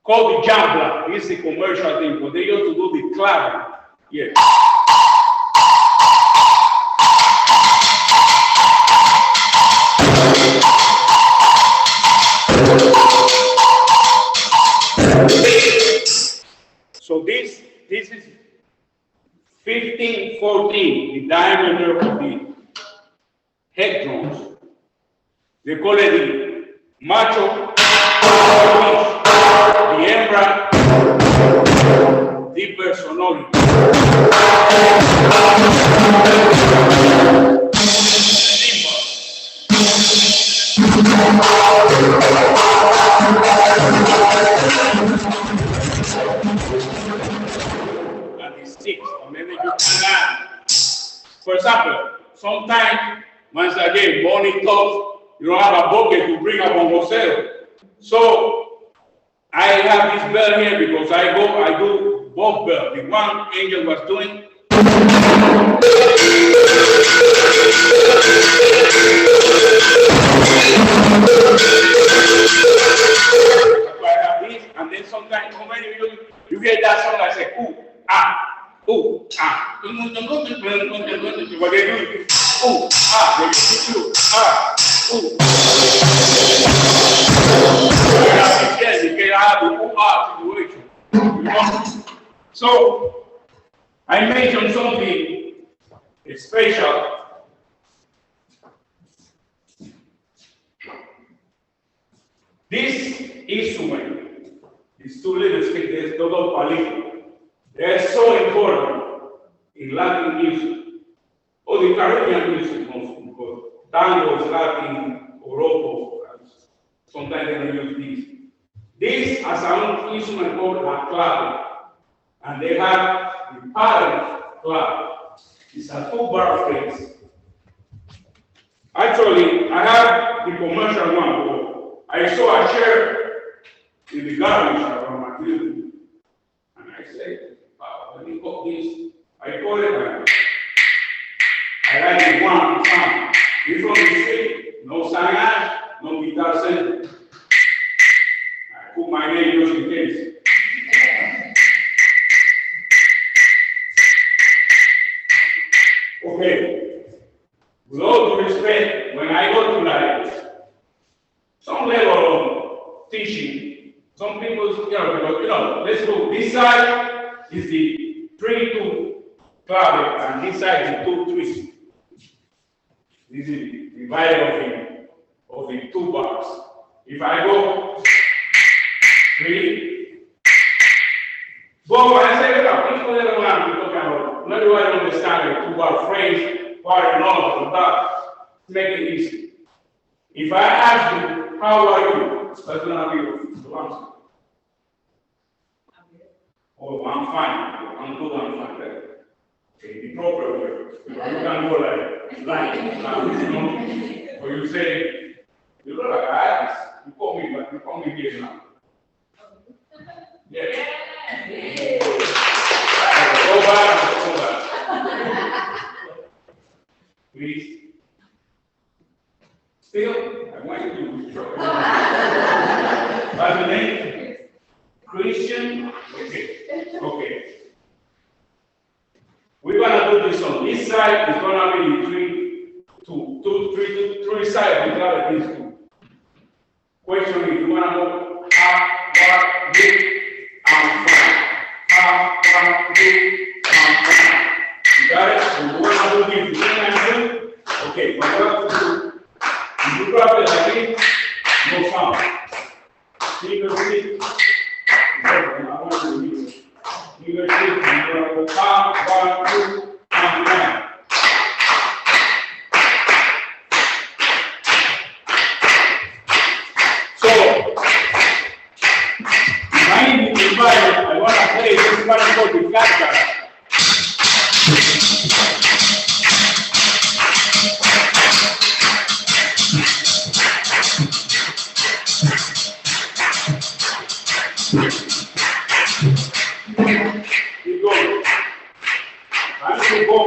S3: called the jambla. This is the commercial thing, but they used to do the clapping. Yeah. So this is 1514, the diameter of the head drums. They call it the macho, the hembra, the personality. For example, sometimes, once again, morning talks, you don't have a bucket to bring a bongocero. So, I have this bell here because I do both bells. The one Angel was doing. So I have this, and then sometimes, how many of you get that song I say, ooh, ah. Ooh, ah. What they do? Ooh, ah. They do, ah. Ooh. Yes, you can have the ooh, ah situation. You know? So, I mentioned something special. This instrument, these two little sticks, these little palitos, they're so important in Latin music, or the Caribbean music also, because tango is Latin, Oropo, sometimes they don't use these. This has an instrument called a clave, and they have the pattern clave. It's a 2-bar phrase. Actually, I have the commercial one, but I saw a chair in the garbage around my building, and I said, wow, when you got this, I call it, I like it one sound. It's from the street, no singing, no guitar center. I put my name just in case. Okay, with all due respect, when I go to like some level of teaching, some people, because, let's go, this side is the 3-2 clave, and this side is the 2-3. This is the divider of the 2 bars. If I go 3, but when I say, people that I'm talking about, not everybody understand the 2-bar phrase, what and that, make it easy. If I ask you, how are you? That's gonna be the answer. Oh, I'm fine. I'm good, I'm fine. Okay, the proper way. You can go like, or you say, you look like I asked. You call me, but you call me here now. Yeah. Go back. Please. Still, I want you to withdraw. What's the name? Christian? Okay. We're gonna do this on this side. It's gonna be 3 sides. We got these 2. Question is, you wanna know how, what, this, and from. How, what, this, and from. You got it? So we wanna do this. You can do. Okay, what we have to do? You grab it like this. No sound. Finger stick. I want to do this. Finger stick. You're gonna go count 1, 2, and 1. I want to play this one called the flat. Keep going. I'm going to go.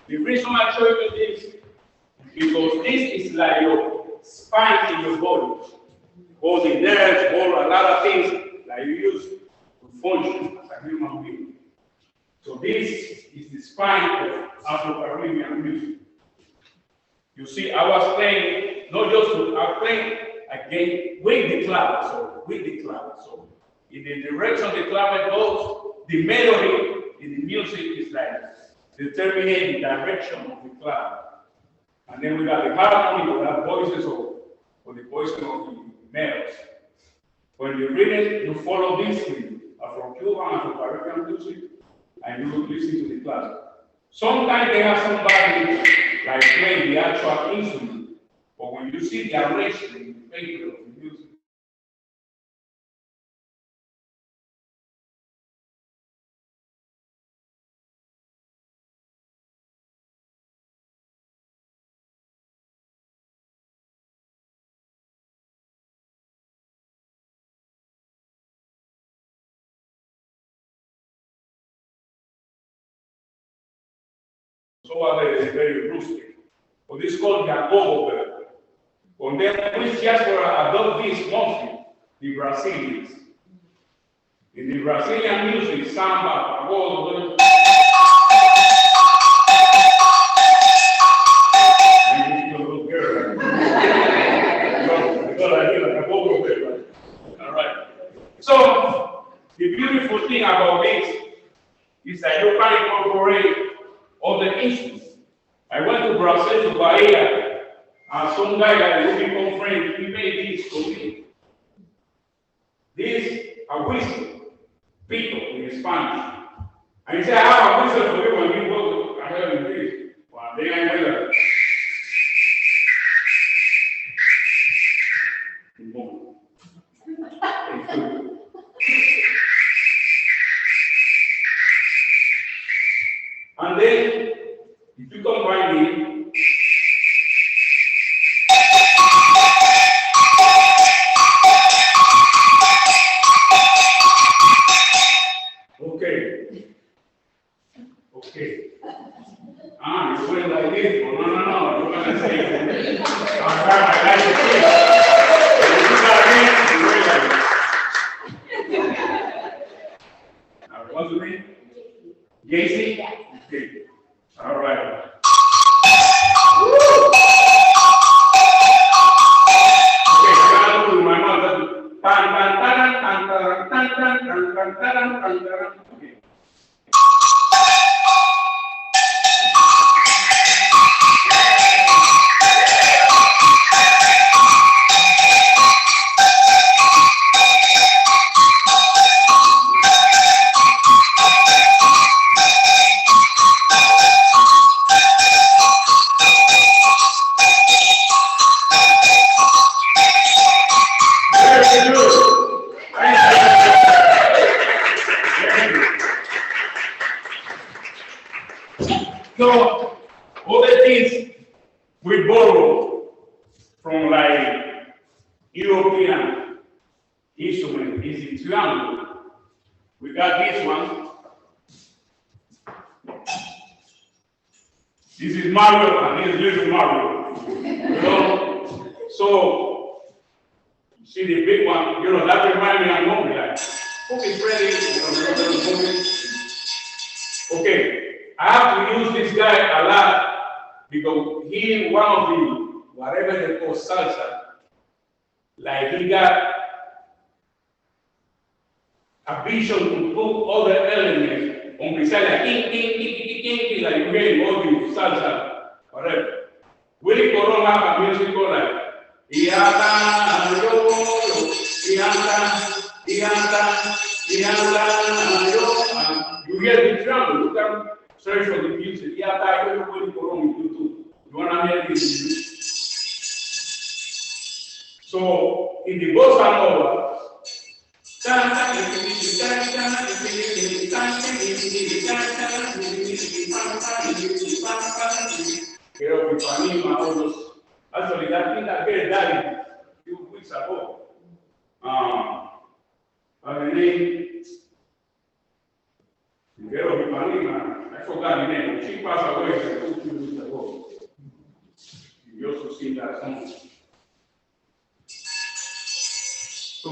S3: The reason I show you this is because this is like your spine in your body. All the nerves, all a lot of things that you use to function as a human being. So this is the spine of Afro-Caribbean music. You see, I was playing, not just to, I was playing again with the clave, so with the clave. So in the direction the clave goes, the melody in the music is like determining the direction of the clave. And then we got the harmony, we have voices or the voices of the males. When you read it, you follow this thing, from Cuban and from Caribbean music, and you will listen to the clave. Sometimes they have somebody like playing the actual instrument, but when you see the arrangement in the paper of the music, So are they very rustic. But this is called Jacobo bell. When they just for adopt this mostly, the Brazilians. In the Brazilian music, samba, pagoda, all right. So the beautiful thing about this is that you can incorporate all the instruments. I went to Brazil, to Bahia, and some guy that will become friends, he made this for me. This a whistle, pito in Spanish. And he said, I have a whistle for you when you go to, I heard this. Well, then I went like, and then, if you combine it, okay. Ah, you went like this. Well, no. You're gonna say, I like to see it. You got it, you went like this. What's the name? JC? Okay. All right. Okay, I'm gonna do my mother. Okay. So, all the things we borrow from like European instrument is in triangle. We got this one. This is Marion and this is little Marion. You know? So, you see the big one, that reminds me of Mommy, like, cook is ready, Okay. I have to use this guy a lot because he one of the whatever they call salsa, like he got a vision to put other elements on beside like like you get all the salsa, whatever. Willie Colon have a music like you hear the drum, you can search for the music. Yeah, I will Willie Colon in YouTube. You wanna hear this? So in the bossa nova, pero que para mí más o menos, actually that thing that girl died a few weeks ago. By the name, pero que para mí, I forgot the name. She passed away 2 weeks ago. You also see that song. So,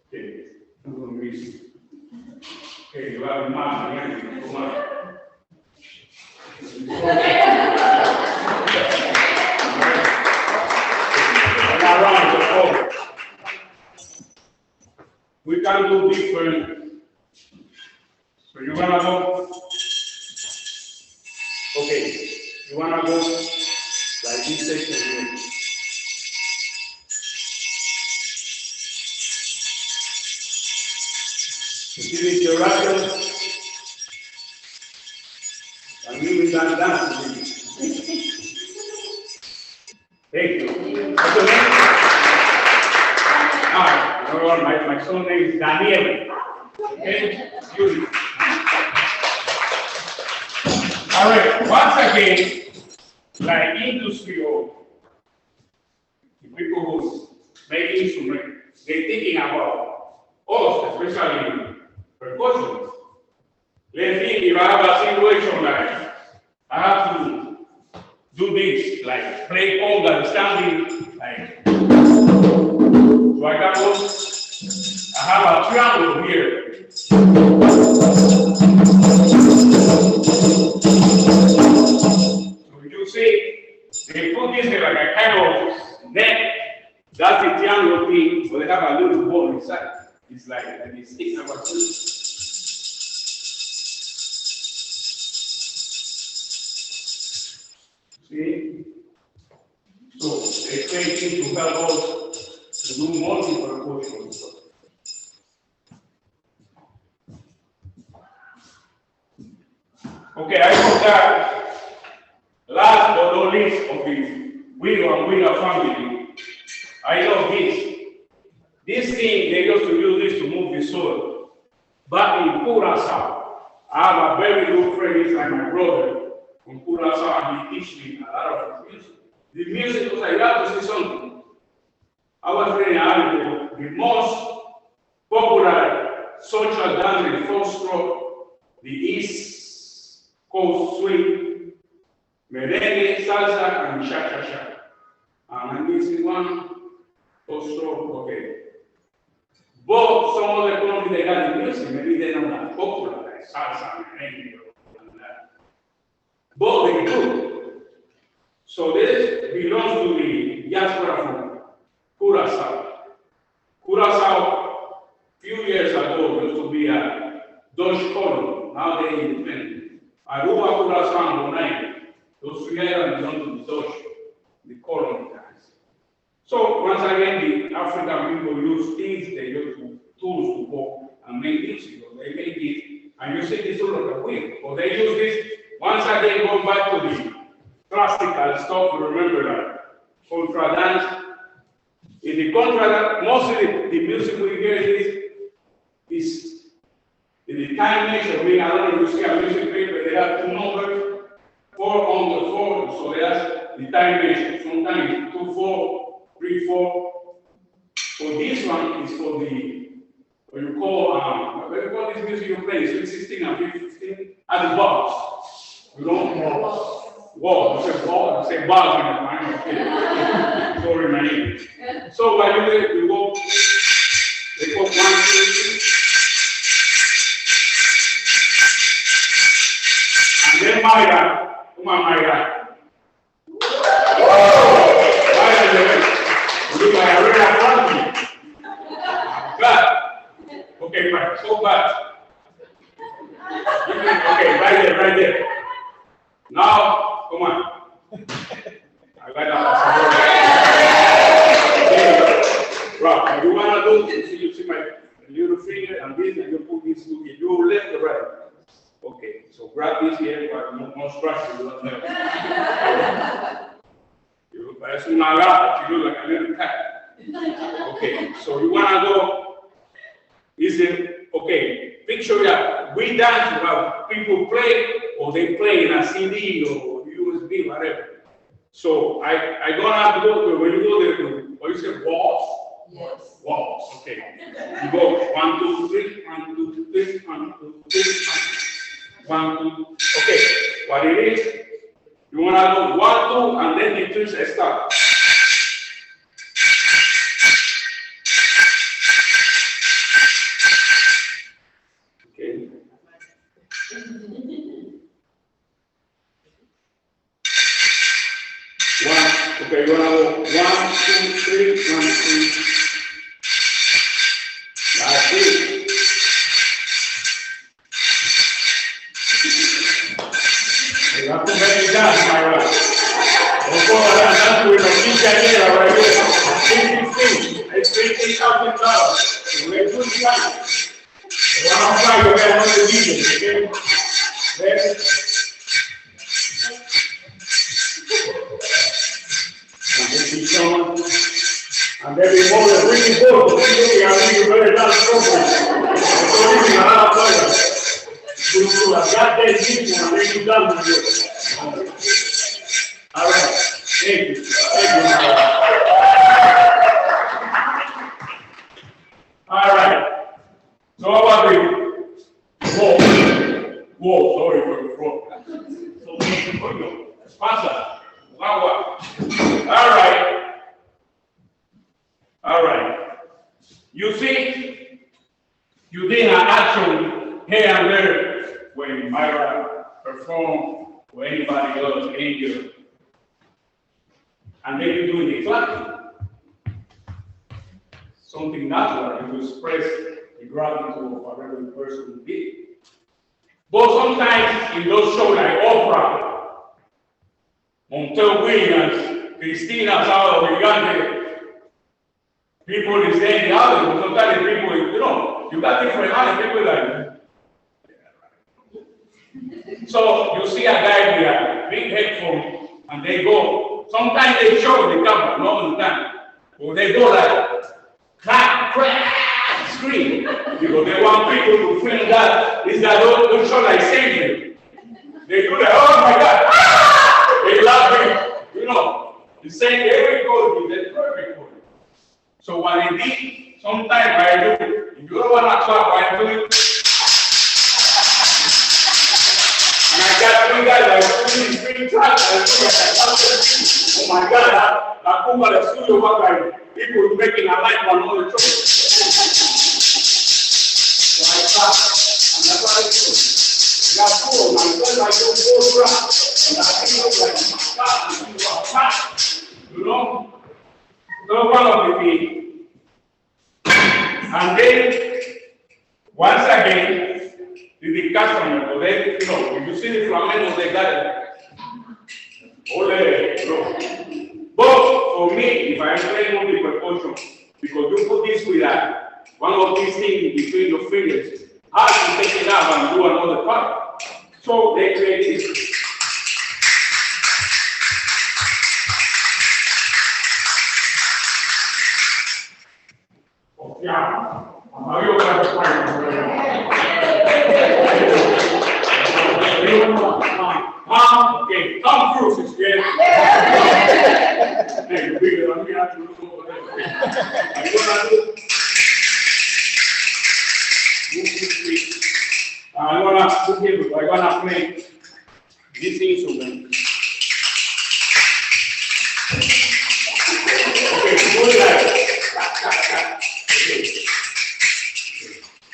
S3: okay, I'm going to miss it. Okay, you have a man, come on. Around the hole. We can do different. So you wanna go? Okay, you wanna go like this section here. You see the Geraldo? And we will dance with you. Thank you. What's your name? My son's name is Daniel. Okay? Julie. All right, once again, like industry or people who make instruments, they're thinking about us, especially percussion. Let's think if I have a situation like I have to do this, like play conga, standing, like. So I got those. I have a triangle here. So you see, they put this in like a kind of net. That's the triangle thing, but they have a little ball inside. It's like a stick number 2. See? So they create to help us to do multiple portions. Okay, I forgot last but not least of the Winger and Winger family. I love this. This thing, they used to use this to move the soil. Back in Curaçao, I have a very good friend, he's like my brother from Curaçao, and he teaches me a lot of music. The music was like, you have to say something. I was reading an article, the most popular social dance in 4-stroke, the East Coast swing, merengue, salsa, and cha-cha-cha. And I'm missing one, 4-stroke, okay. But some of the countries, they got the music, maybe they're not that popular, like salsa, merengue, and that. But they do. So this belongs to the diaspora from Curaçao. Curaçao, few years ago, used to be a Dutch colony. Now they independent. Aruba, Curaçao, and Bonaire. Those 3 islands belong to the Dutch, the colony guys. So once again, the African people use things, they use tools to walk and make music. They make it, and you see this all of the way. But they use this, once again, going back to the classical stuff, remember that. Contra dance. In the contra, mostly the music we hear is in the time measure. I don't know if you see a music paper, they have 2 numbers, 4 on the 4, so that's the time measure. Sometimes 2, 4, 3, 4. So this one is for the, what you call this music you play, sweet 16 and 15, at the box. You don't wall, you say ball, you say ball in the mind, okay. Sorry, my name. So while you do, you go, they go 1, 2, 3. And then Marion, come on, Marion. Look like a real party. Bad. Okay, right, so bad. Okay, right there. Now, come on. I got that. Right, you want to do, you see my little finger and this, and you put this to you left or right. Okay, so grab this here, but no scratch, you don't know. You parece una gata, you look like a little cat. Okay, so you want to go, is it, okay, picture that we dance while people play, or they play in a CD or USB, whatever. So I gonna have to go to, when you go there, what you say, walls?
S2: Yes.
S3: Walls, okay. You go 1, 2, 3, 1, 2, 3, 1, 2, 3, 1, 2. Okay, what it is, you wanna go 1, 2, and then the twist start. Okay. Okay, you wanna go 1, 2, 3, 1, 2. That's it. You have to make it dance, my right. That's with a quinceañera right here. It's $15,000. So we're good time. One on five, we're going to the DJ, okay? Ready? And then keep going. And then we hold it really good. We are really very dance program. So we can have a pleasure. Cucula, got that people and then you done with it. All right. Thank you. All right. So how about the wall? Sorry for the floor. So All right. You see, you did an action here and there when Myra performed or anybody else, Angel. And then you do the clapping. Something natural to express the gratitude of whatever the person did. But sometimes in those shows like opera, Montel Williams, Cristina Sábado Gigante, people is saying the other, sometimes people, you got different other people like so you see a guy with a big headphone and they go, sometimes they show the camera, not all the time, but they go like, clap, crack, scream, because they want people to feel that it's that don't show like singing. They do that, oh my God, ah! They laughing, the same every code is perfect for it. So what I did, sometimes I do, if you don't want to clap, I do it. And I got three guys like three tracks, oh my God, la Cucula del studio was like people making a light on all the trucks. So I clap, and that's what I do. Got cool, my friend, I don't go around, and I feel like, oh my God, so one of the things. And then, once again, the customer, if you see the flamenco, they got it. Ole, but for me, if I am playing on the percussion, because you put this with that, one of these things between your fingers, how to take it out and do another part. So they create this. Yeah, Marion got the okay, Tom Cruise is here. Hey, bigger than me, I have to look over there. I'm gonna play this instrument. Okay, good life.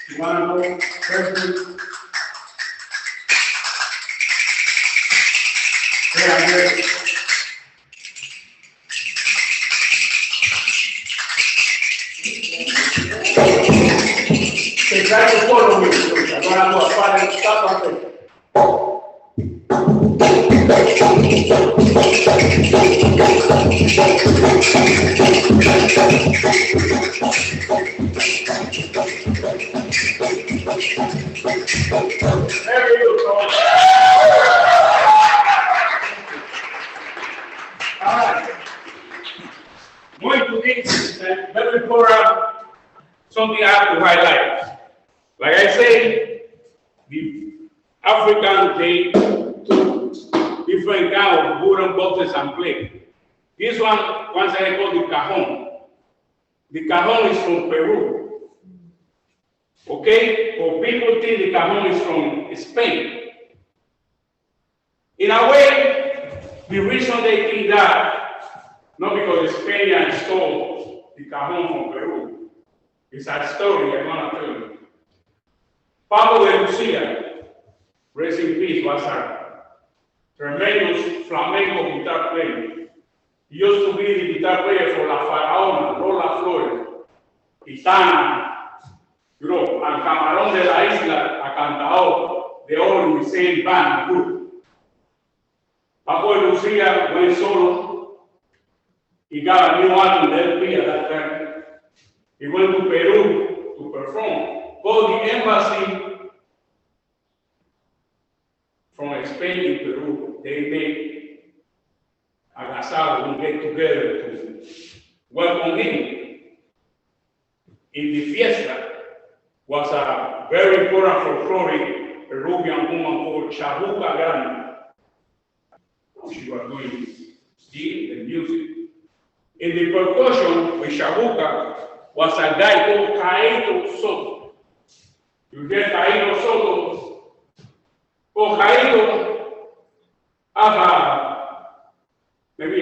S3: You want to know first? They try to follow me. I'm going to do a pattern. Stop right there. There we go. All right. Going to this, very important, something I have to highlight. Like I say, the African take two different kind of wooden boxes and play. This one, once I call the cajon. The cajon is from Peru. Okay? Or people think the cajon is from Spain. In a way, the reason they think that, not because the Spaniards stole the cajon from Peru. It's a story I'm going to tell you. Pablo de Lucia, rest in peace, was a tremendous flamenco guitar player. He used to be the guitar player for La Faraona, Geraldo Flores, Gitana, and Camarón de la Isla, a Cantao, they all in the same band group. Pablo de Lucia went solo. He got a new album, LP at that time. He went to Peru to perform. But the embassy from Spain to Peru, they made agasado and get together to welcome him. In the fiesta was a very important folkloric Peruvian woman called Chabuca Grande. She was doing steel and music. In the percussion with Chabuca was a guy called Caeto Soto. You get Caído Soto, or Caído have maybe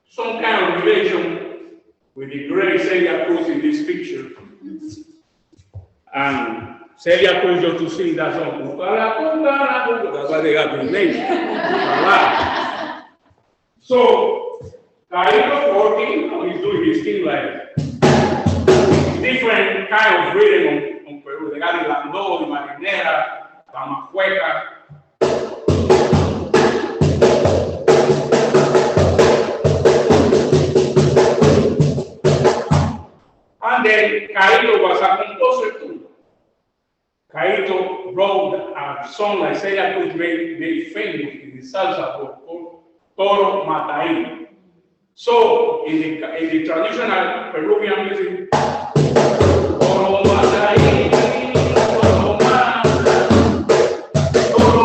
S3: some kind of relation with the great Celia Cruz in this picture. And Celia Cruz used to sing that song. Cucula, Cucula, Cucula. That's why they got the name. So, Carlos working, he's doing his thing like different kind of rhythm on Peru. They got the landó, the marinera, la macueca. And then Caíto was a composer too. Caíto wrote a song like Celia Cruz made very famous in the salsa called Toro Mataín. So in the traditional Peruvian music, Toro Mataín, Toro Mataín, Toro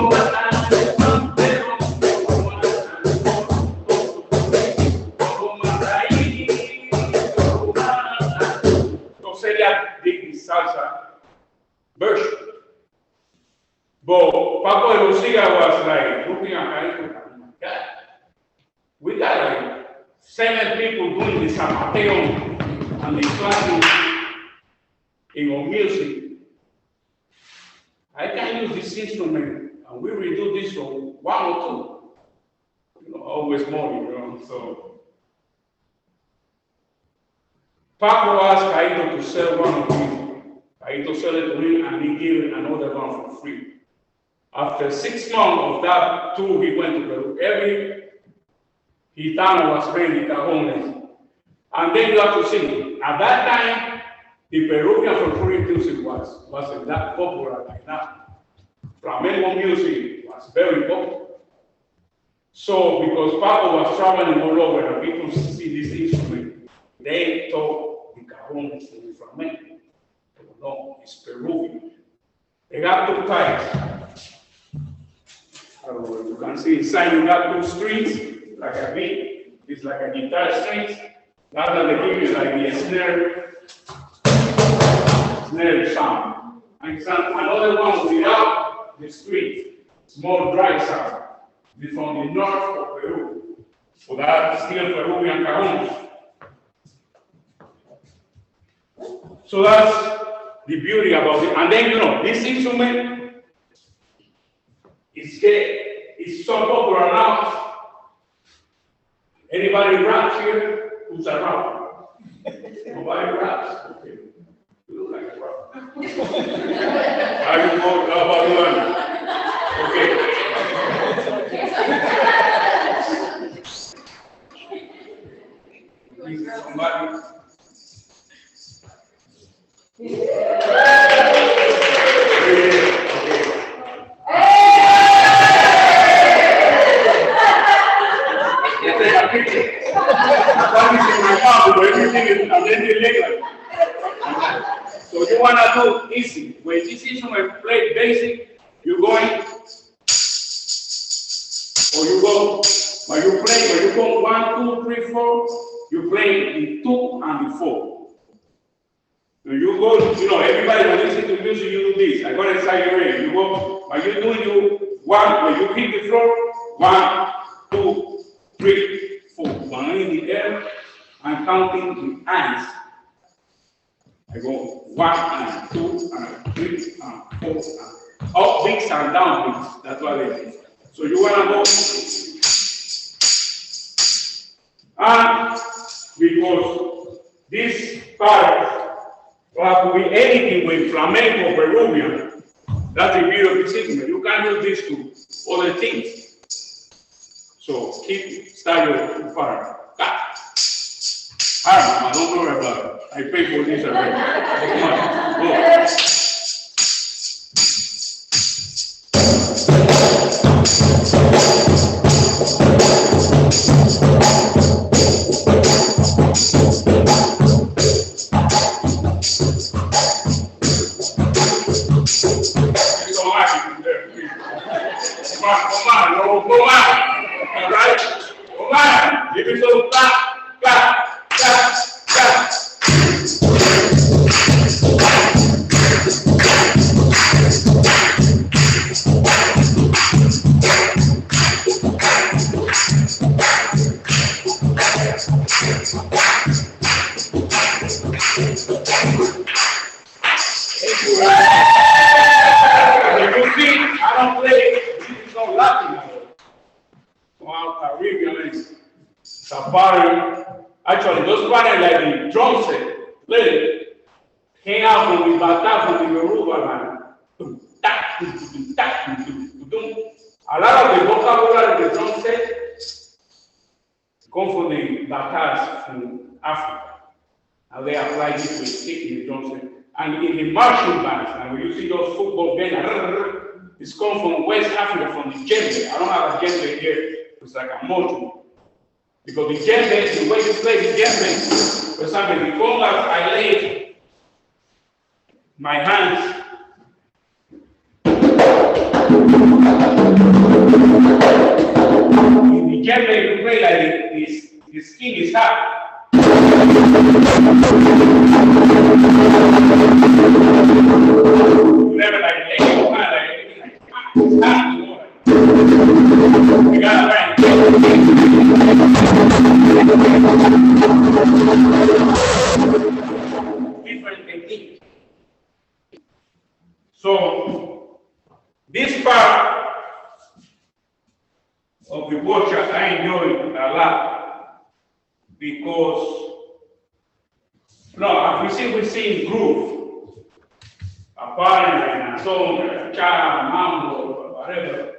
S3: Mataín. So Celia did the salsa version. But Paco de Lucia was like looking at Caíto, oh my God, we got like 7 people doing the San Mateo and the classic in our music. I can use this instrument and we will do this for 1 or 2. You know, always more, so. Paco asked Caíto to sell one of these. Caíto sold it to him and he gave another one for free. After 6 months of that tour, he went to Peru. Every Gitano was playing the cajones. And then you have to sing. At that time, the Peruvian folkloric music wasn't that popular like that. Flamenco music was very popular. So, because Paco was traveling all over and people see this instrument, they thought the cajones was flamenco. But no, it's Peruvian. They got 2 types. I don't know if you can see inside, you got 2 strings. Like a beat, it's like a guitar strings. Rather they give you like the snare sound. And another one without the string, it's more dry sound. It's from the north of Peru. So that's still Peruvian cajones. So that's the beauty about it. And then this instrument is so popular now. Anybody raps here? Who's around? Nobody raps? Okay. You look like a rap. How about you? Okay. Please, somebody. So you want to do easy. When this instrument play basic, you go in, or you go, when you go 1, 2, 3, 4, you play the 2 and the 4. When you go, everybody when listen to music, you do this. I got inside your ear. You go, when you do, you 1, when you hit the floor, 1, 2, 3, 4. One in the air, I'm counting the hands. I go 1 and 2 and 3 and 4 and up beats and down beats. That's what it is. So you wanna go, and because this part have to be anything with flamenco, Peruvian. That's the beauty of this instrument. You can use this to other things. So keep style far. Don't worry about it. I pay for this already. Go. Come on. All right? Come on. Give me some clap. You see, I don't play, this is not Latin at all. Wow, Caribbean is safari. Actually, those parties like the drum set, play, came out from the Batak, from the Yoruba land. A lot of the vocabulary the drum set come from the Bataks from Africa. And they apply this to stick in the drum set. And in the marching bands, and when you see those football bands, it's come from West Africa, from the djembe. I don't have a djembe here. It's like a mojo. Because the djembe, the way you play the djembe, for example, the congas, I lay my hands. In the djembe, you play like this, the skin is hard. Never like leg your hand like anything like that. You gotta learn. Different technique. So this part of the workshop I enjoy a lot because we see groove, a pattern, a song, a child, mambo, whatever.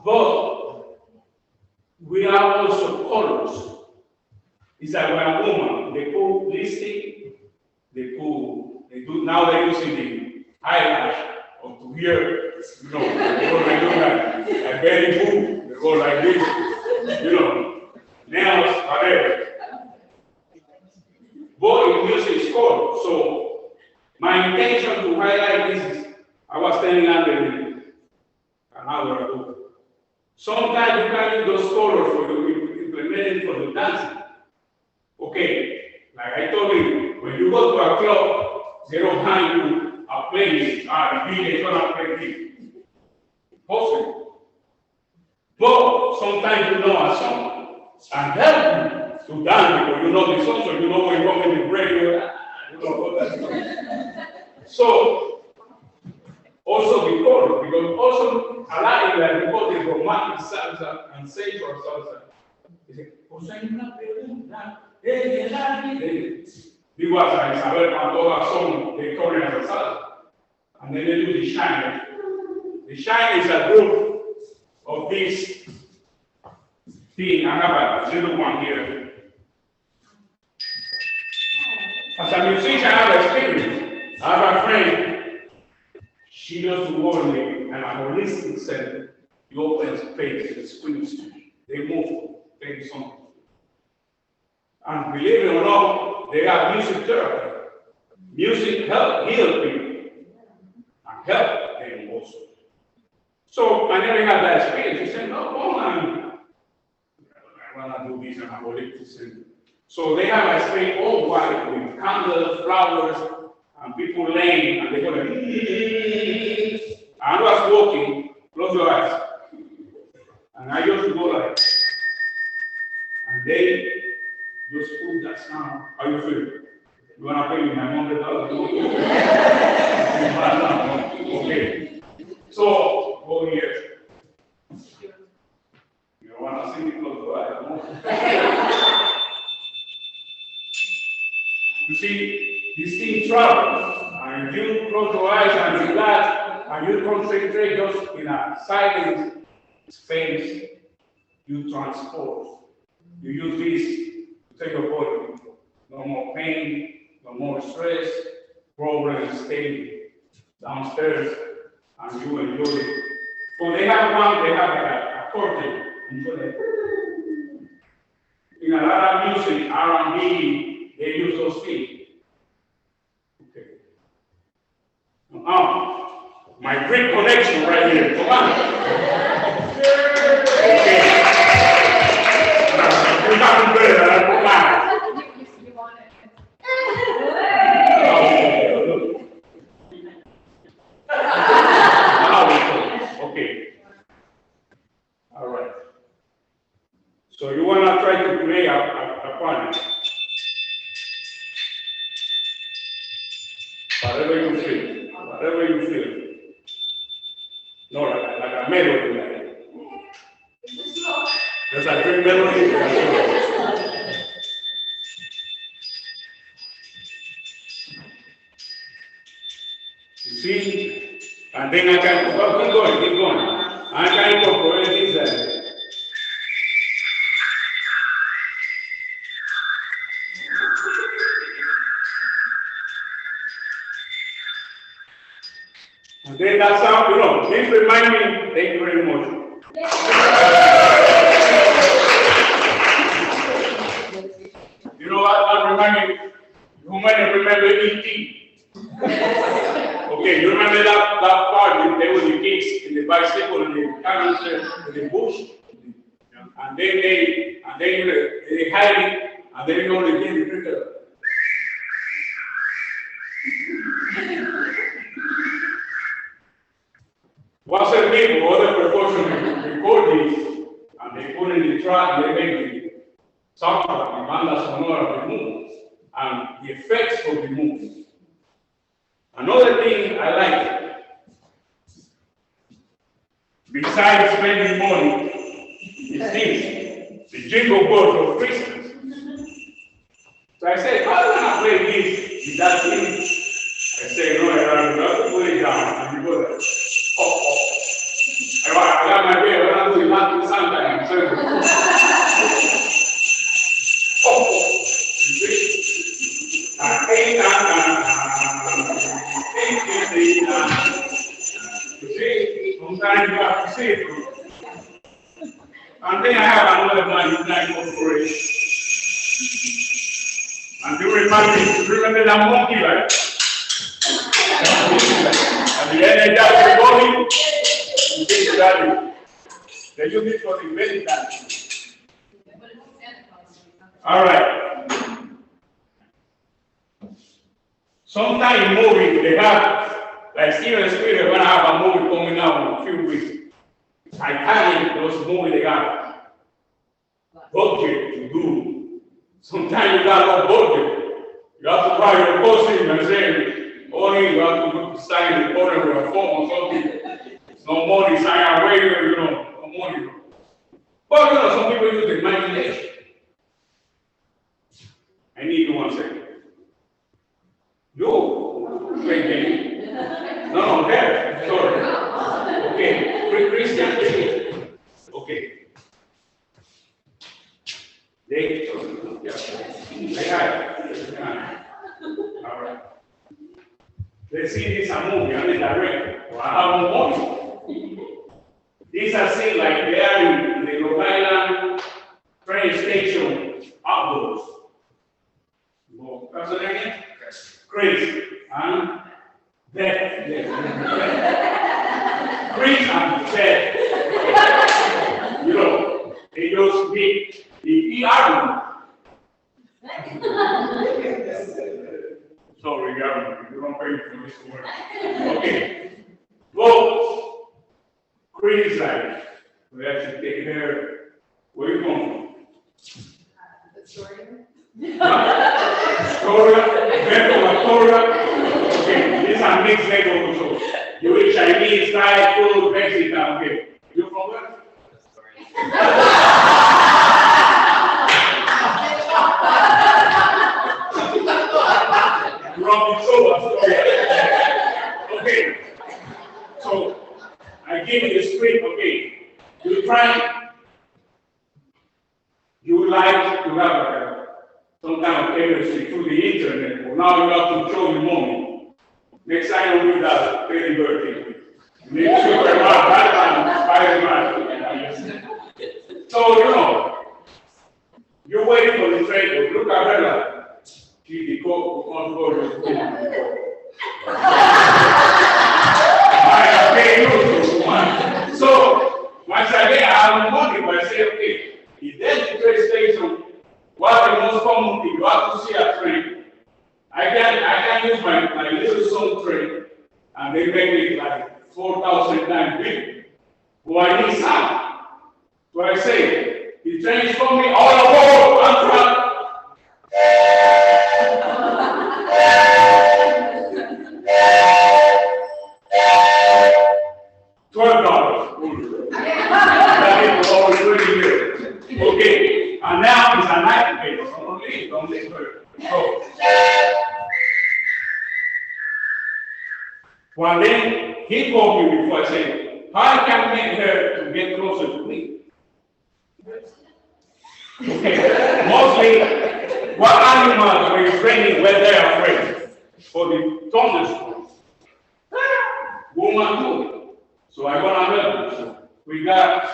S3: But we are also colors. It's like when a woman, they put lipstick, now they're using the eyelash or to here, they go like that, like very boo, they go like this, nails, whatever. But in music is color. So my intention to highlight this is, I was telling Andy an hour ago. Sometimes you can use those colors for the implementing for the dancing. Okay, like I told you, when you go to a club, they don't hand you a playlist, the DJ is gonna play this. Possible. But sometimes you know a song and help you to dance because you know the song, so you know when you come in the break, you know that song. So, also the chorus, because also a lot of like because the romantic salsa and sensual salsa. They say, una pregunta, digo hasta Isabel Pantoja song, they call it as a salsa. And then they do the shine. The shine is a group of this thing. I have a little one here. As a musician, I have experience. I have a friend. She does the work in a holistic center. You open space, the screens, they move, play something. And believe it or not, they have music therapy. Music help heal people and help them also. So I never had that experience. She said, no, I want to do this in a holistic center. So they have a space all white with candles, flowers, and people laying, and they go like, I was walking, close your eyes. And I used to go like, and they just put that sound. How you feel? You want to pay me my $100? Okay. So, go here. You don't want to see me close your eyes. You see, this thing travels, and you close your eyes and relax, and you concentrate just in a silent space, you transport. You use this to take your body. No more pain, no more stress, problems stay downstairs, and you enjoy it. So they have a curtain, and so in a lot of music, R&B, they use those things. Okay. My great connection right here. Come on. Okay. You're not better than come on.
S2: You want it?
S3: Okay. All right. So you want to try to play a partner. Whatever you feel. Whatever you feel. No, like a melody. There's a great melody. You see? And then I can keep going. I can incorporate this. And then that sound, this reminds me, thank you very much. You know what that reminds me? You might remember E.T. Okay, you remember that part there were the kids in the bicycle and the carrots in the bush? And then they hide it, and then you know they get the cricket. Once a week, other professionals record this, and they put in the track, they make the soundtrack, the banda sonora of the movie, and the effects of the movie. Another thing I like, besides spending money, is this, the jingle bells of Christmas. So I said, how do I play this with that thing? I said, no, you have to put it down, and you go there. I got my way, I'm going to do it back to sometimes. Sometimes you have to say it. And then I have another man who's not incorporated. And you remember that monkey life? And the energy of the body, you take that. They use it for the meditation. All right. Sometimes in movies, they have, like Steven Spielberg, when I have a movie coming out in a few weeks, Titanic, those movies, they got budget to do. Sometimes you got no budget. You have to buy your costume and say, only you have to sign the order with a form or something. No money, sign a waiver, no money. But some people use the imagination. I need you 1 second. Yo, wait, no, there, sorry. Okay, Christian, okay. They got it. All right. Let's see this a movie, I'm a director. Or I have no money. These are seen like they are in the Long Island train station outdoors. What's the name again? Chris and Death. Chris and Death. They just meet the argument. Sorry, government, you don't pay for this word. Okay. Well, criticize. We have to take care. Where you going?
S2: The story.
S3: Torah, okay, these are mixed neighborhoods. So you eat Chinese, Thai food, Mexican, okay. You from where? From okay. So I give you the script, okay. You like to have some kind of chemistry through the internet, but now you have to show me money. Next time you do that, pay the birthday. Make sure you have Batman, Spider-Man. So, you're waiting for the train, but look at her like, she's the cook who can't go to school. So, once again, I have no money, but I say, okay, if there's the train station, what's the most common thing? You have to see a train. I can use my little son train, and they make it like 4,000 times big. But I need sound. So I say, the train is coming all aboard, one track. So, well, then he called me before I said, how can I get her to get closer to me? Okay, mostly what animals were training when they are afraid for the thunderstorm. Woman too. So I got another. So we got.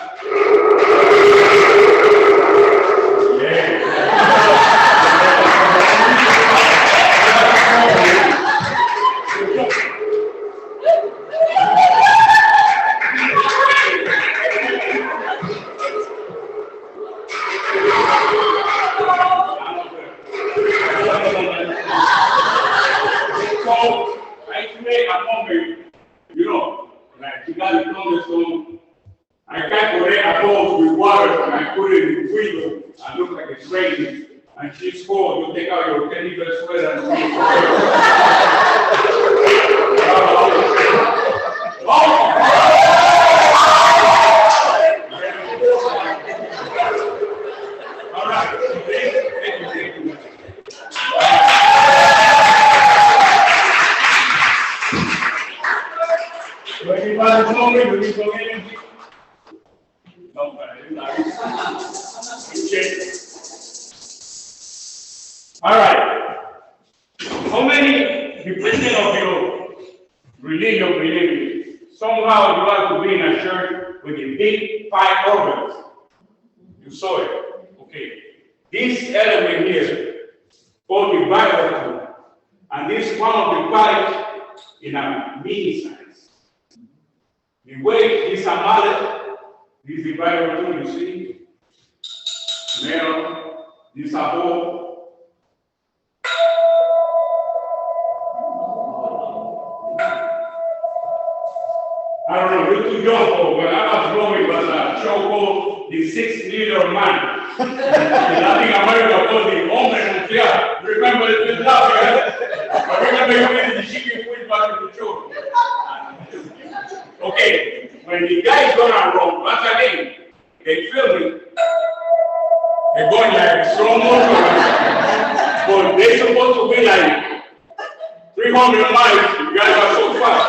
S3: I calculate a bowl with water and I put it in the window and look like it's raining. And she's cold, you take out your chemical sweater and all right, thank you. Everybody told me we go in. No, all right. How many, depending on your religion, belief, somehow you have to be in a church with the big 5 organs. You saw it. Okay. This element here, called the Bible, and this one of the pipes in a mini size. The way this mallet, this is the Bible, you see. Marion, this is a bowl. I don't know, you're too young for, when I was growing, was a show called The 6 Million Man. In Latin America, called the Hombre Mundial. Remember this love, yeah? I remember you getting the chicken food back in the show. Okay, when the guy is going wrong, once again, they feel me. They're going like slow motion. But they're supposed to be like 300 miles. You guys are so fast.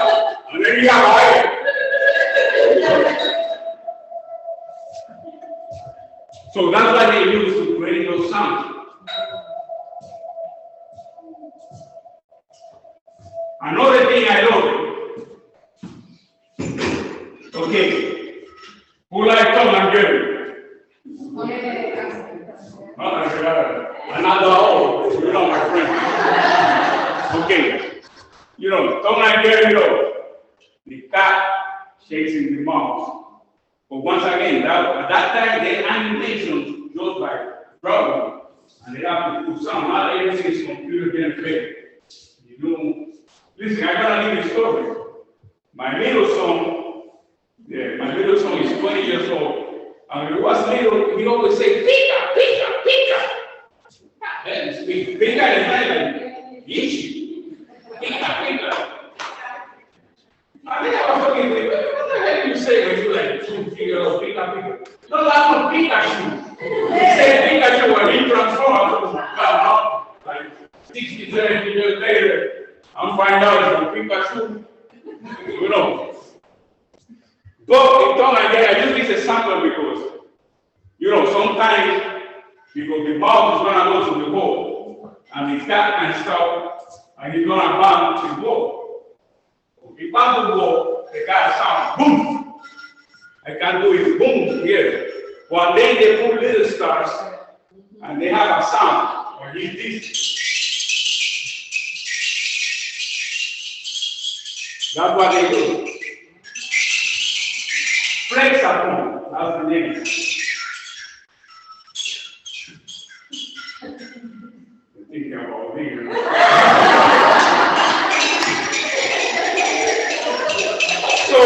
S3: And then you have a higher. So that's why they use to create those sounds. Another thing I know. Okay. Who like Tom and Jerry? Another old, you know, my friend. Okay. You know, Tom and Jerry, you know, the cat chasing the mouse. But once again, at that time, the animation just like drawing, and they have to put some other everything is computer generated. You know, listen, I gotta leave a story. My middle son is 20 years old, and when he was little, he always say, "Pika, pika, pika." Then speak, pika is like itchy. Pika, pika. I think I was talking to you, what the hell do you say when you like 2 figures of Pika Pika? No, that's not Pikachu. He said Pikachu when he transformed. Like 60, 70 years later, I'm finding out it's Pikachu. You know. But in Tom and Jerry, I use this example because, you know, sometimes, because the mouse is going to go to the ball, and the cat can stop, and he's going to bounce the ball. If I do go, the guy sound boom. I can do it boom here. But then they put little stars and they have a sound. Or this. That's what they do. Flexaphone, that's the name. I'm thinking about me. So,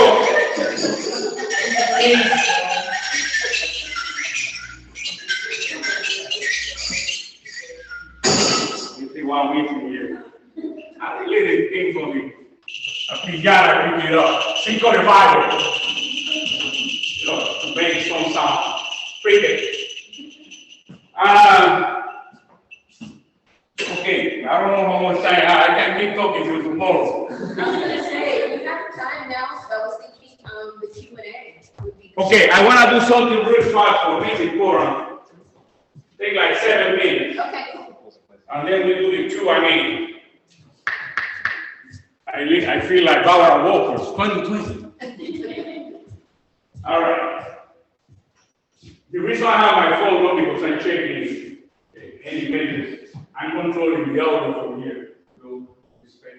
S3: you see what I'm eating here? I think it came from me. A piñata, pick it up. Cinco de Mayo. You know, to make some sound. Freak it. Okay. I don't know how much time I can keep talking till tomorrow.
S2: I was gonna say, we have time now, so I was thinking, the Q&A would be.
S3: Okay, I want to do something real fast for me, it's important. Take like 7 minutes.
S2: Okay, cool.
S3: And then we do the Q&A. I feel like Barbara Walker's 2020. All right. The reason I have my phone on because I'm checking any minutes. I'm controlling the audio from here. No respect.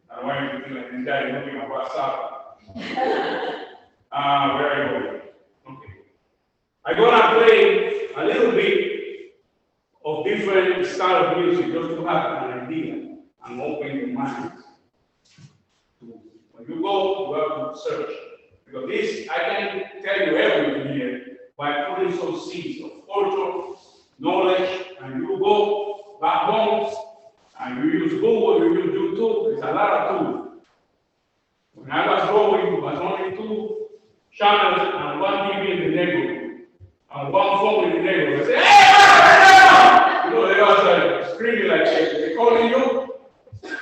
S3: I don't want you to feel like this guy is looking at WhatsApp. Where are you? Okay. I'm gonna play a little bit of different style of music just to have an idea and open your mind. When you go, you have to search. Because this, I can tell you everything here by putting some seeds of culture, knowledge, and you go back home and you use Google, you use YouTube, there's a lot of tools. When I was growing, it was only 2 channels and 1 TV in the neighborhood, and 1 phone in the neighborhood. I say, hey! You know, they was screaming like they calling you.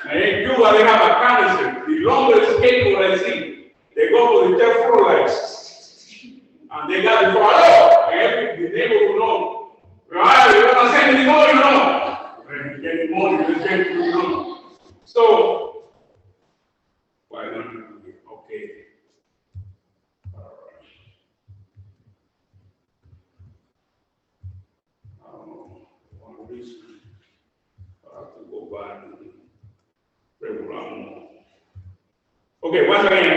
S3: And in Cuba, they have a cancer, the longest cable I see. They go to the 10th floor like, and they got the follow. And the neighbor will know. Right, you're not saying anymore, you know. When you get money, you get to know. So, why don't you do it? Okay. All right. I don't know. One reason. I have to go back and regular more. Okay, once again,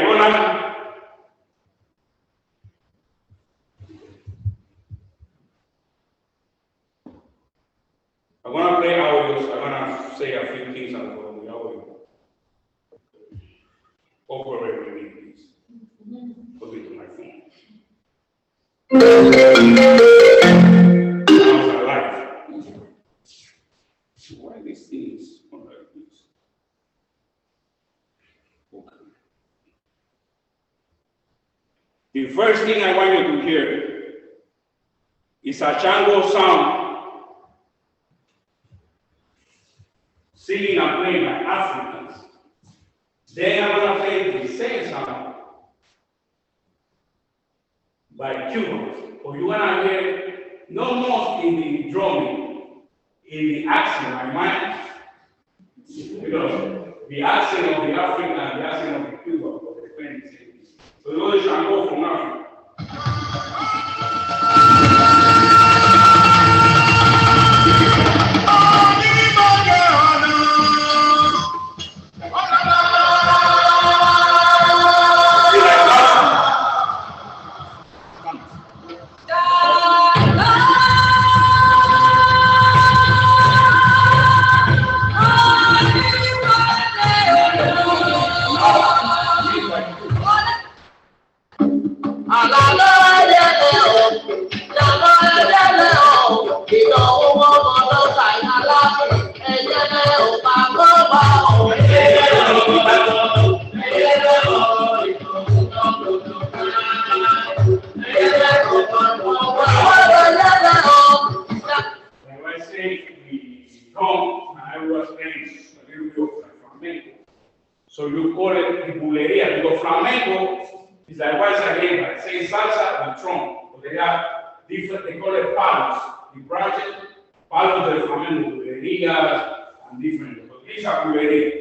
S3: I'm gonna play audios. I'm gonna say a few things about the audio. Cooperate with me, please. Put it to my phone. Now it's alive. Why these things are like this? Okay. The first thing I want you to hear is a Chango sound singing and playing by Africans. Then I'm going to play the same sound by Cubans. Or you want to hear no more in the drumming, in the accent, I might. Because the accent of the African and the accent of the Cuban of the Spanish. So those shall go from Africa. So you call it the bulería, because flamenco is like what's again, like saying salsa and tromp. So they have different, they call it palos, the branches, palos del flamenco, bulerías, and different. So these are bulerías.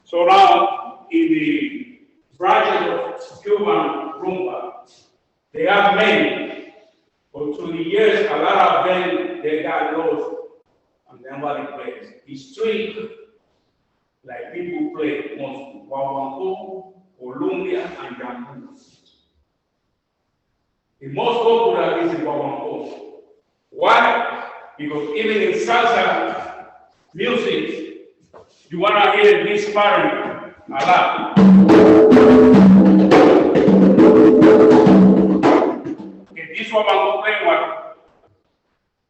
S3: So now, in the branches of Cuban rumba, they have many, but through the years, a lot of them, they got lost, and then what it plays. The street, like people play most guaguancó, Colombia, and Jamaica. The most popular is the guaguancó. Why? because even in salsa music, you want to hear this pattern a lot. Okay, this one I'm playing with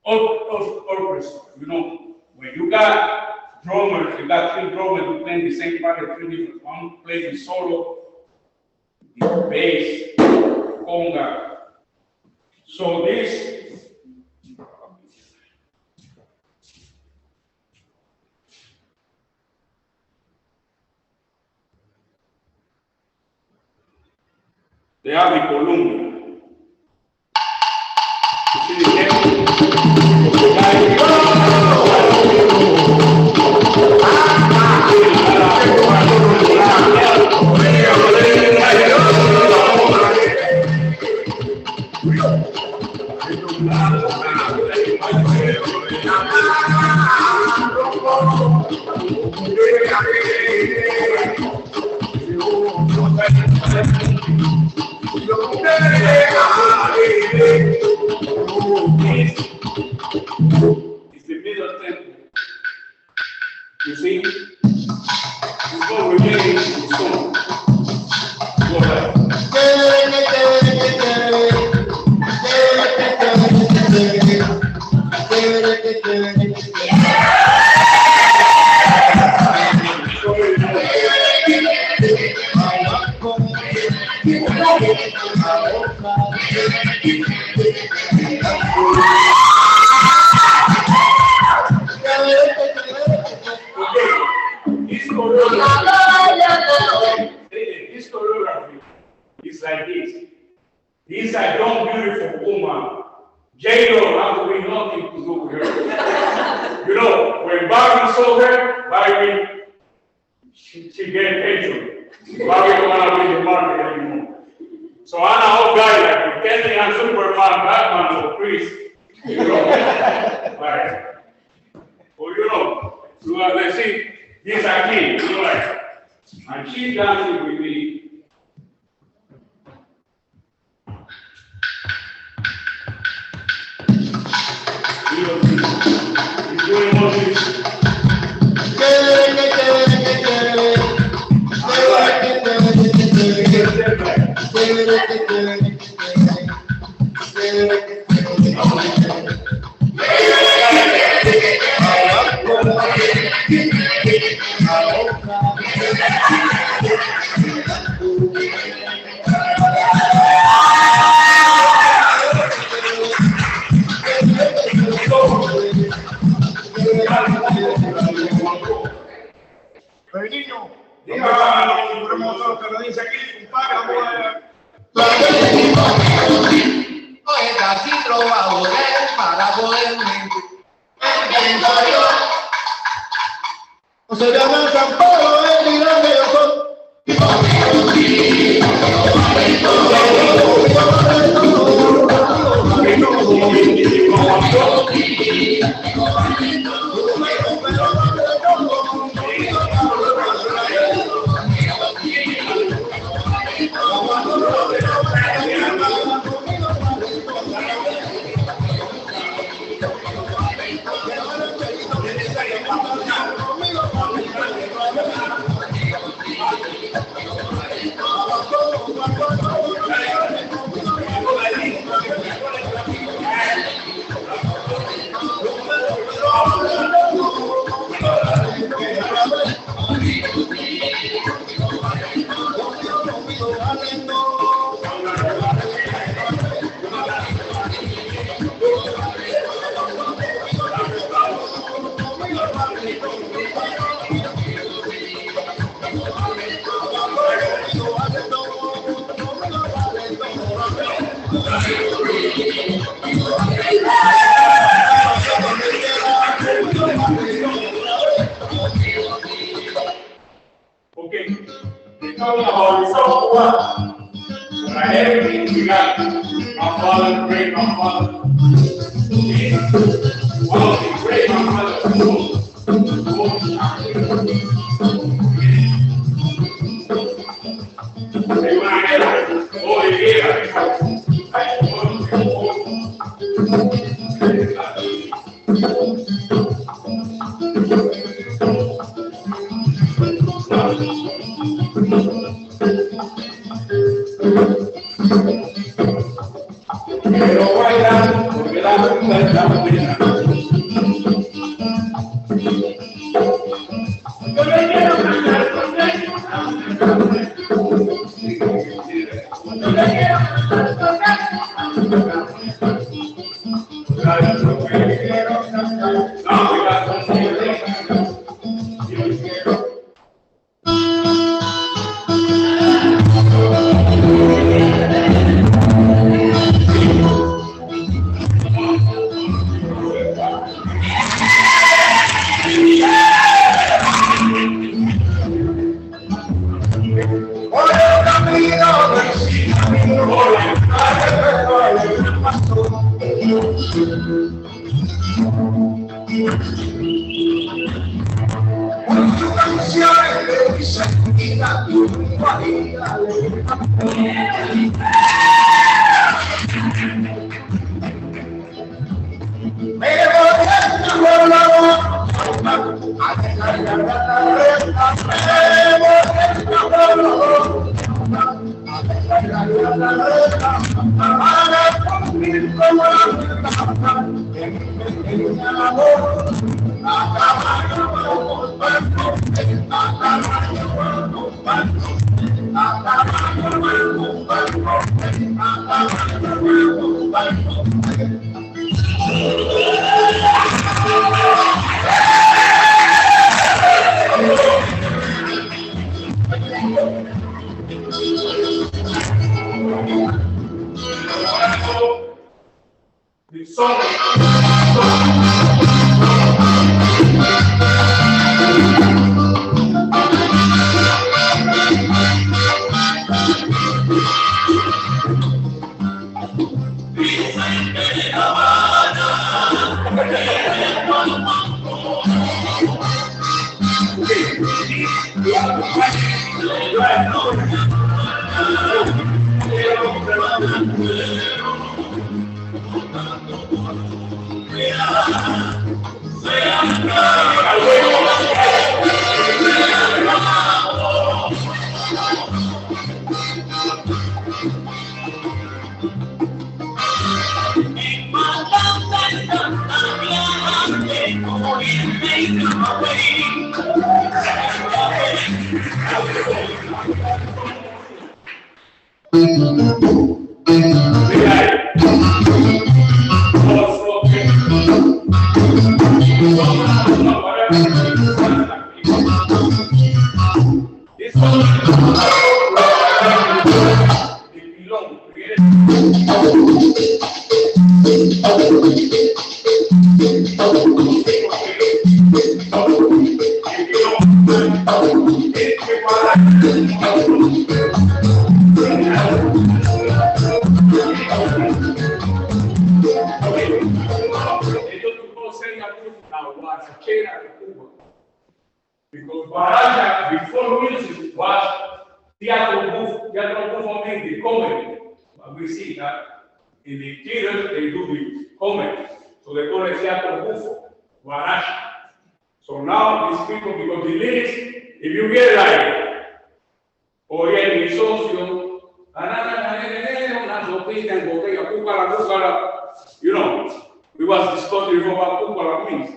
S3: orchestra. You know, when you got drummers, you got three drummers who play the same pattern, three different. One plays the solo, the bass, conga. So this. They have the Columbia. You see the tempo? The it's the middle tempo. You see? It's not remaining the song. Go ahead. This choreography is like this. These are young, beautiful woman. J-Lo has to be nothing to do with her. You know, when Barbie saw her, Barbie, she get attention. Barbie don't want to be in the market anymore. So I'm an old guy like pretending I'm Superman, Batman, or Chris. You know, right? Well, you know, let's see, this are kids, you know, like, and she's dancing with me. He's doing all this.
S4: El niño, diga un promotor que lo dice aquí, compadre, vamos a
S5: Oye, casi trovadores para poderme entiendo yo.
S4: no se llama San Pablo, es mi grande yo soy.
S3: Okay, we're talking about the soft one. When I everything we got, my father, great grandfather. Okay. One of the great grandfathers. Pero baila porque la música es la buena. Yo le quiero cantar con él. Yo le quiero cantar con él. Because Baraya, before music, was theater performing the comedy. But we see that in the theater, they do the comedy. So they call it theater buffo, Baraya. So now these people, because the lyrics, if you get like, oye, mi socio, una sopita en botella, Cucula, you know, we was discussing before what Cucula means.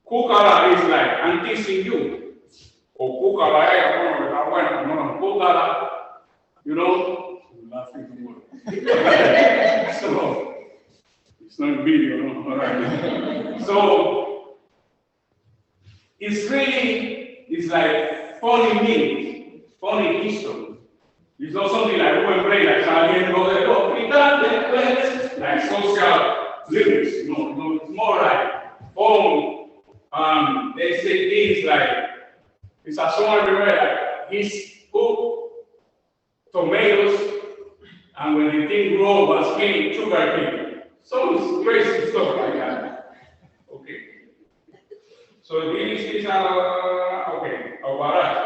S3: Cucula is like, I'm teasing you. Or Cucula, Cucula, you know, laughing too much. So, it's not video, no? All right. So, it's really, it's like funny memes, funny history. It's not something like who play like like social lyrics. No, it's more like poem. They say things like, it's a song everywhere, like he's cooked tomatoes, and when the thing grows, was skinny sugar cane. So it's crazy stuff like that. Okay. So this is okay, Baraya.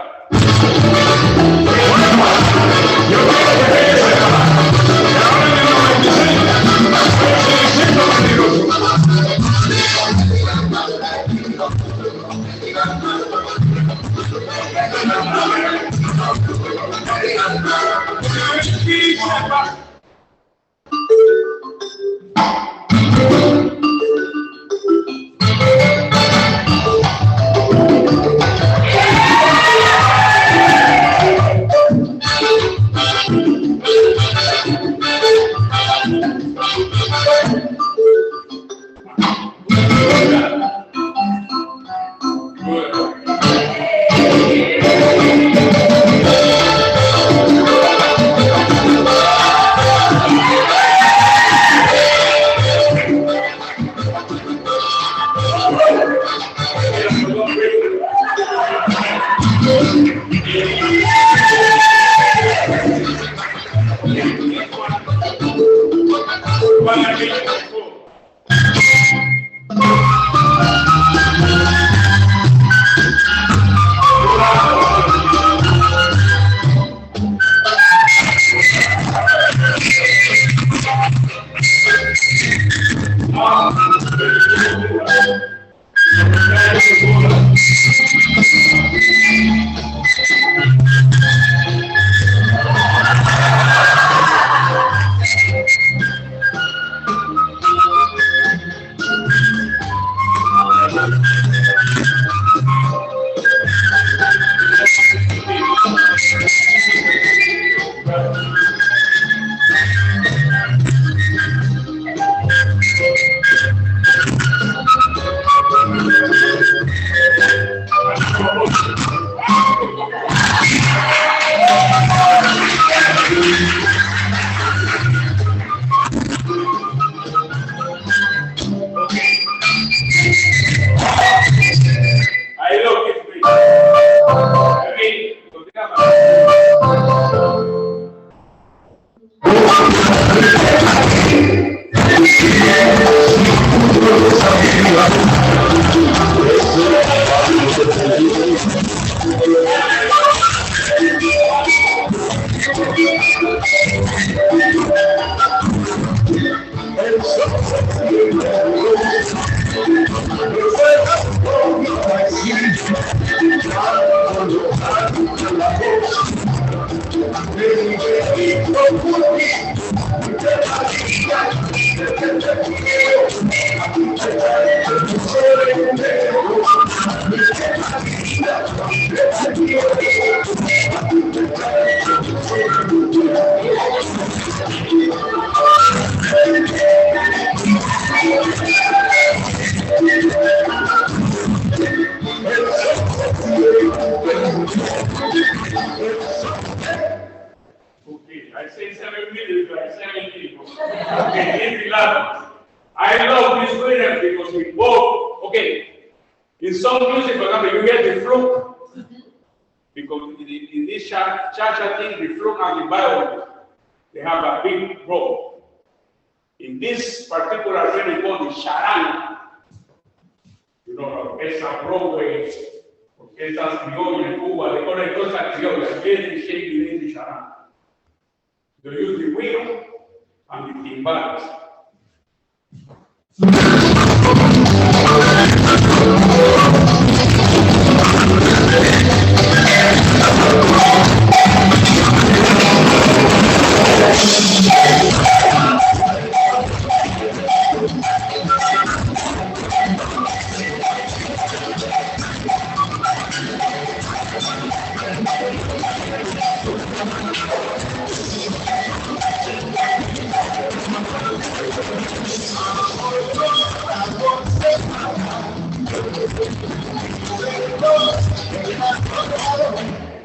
S3: Okay, I say 7 minutes, like 7 people. Okay, it's 11. I love this rhythm because we both, okay, in some music, for example, you get the flute. Because in this cha-cha thing, the flute and the violin, they have a big role. In this particular rhythm called the charanga, you know, orquesta Broadway, orquestas criollas in Cuba, they call it orquesta criolla, very shaky in the charanga. They use the wheel and the timbales.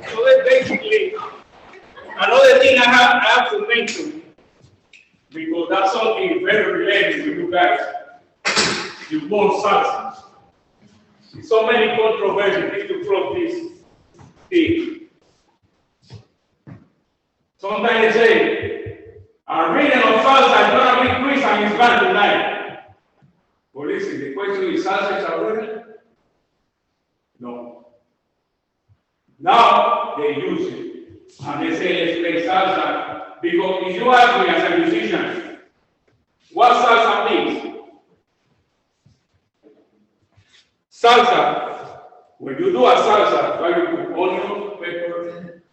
S3: So that's basically another thing I have to mention, because that's something very related with you guys. You both salsa. So many controversies to prove this thing. Sometimes they say, a reading of salsa is going to be Chris and his band tonight. But listen, the question is, salsa is a reading? No. Now they use it. And they say, let's play salsa. Because if you ask me as a musician, what salsa means? Salsa, when you do a salsa, where you put onion, pepper,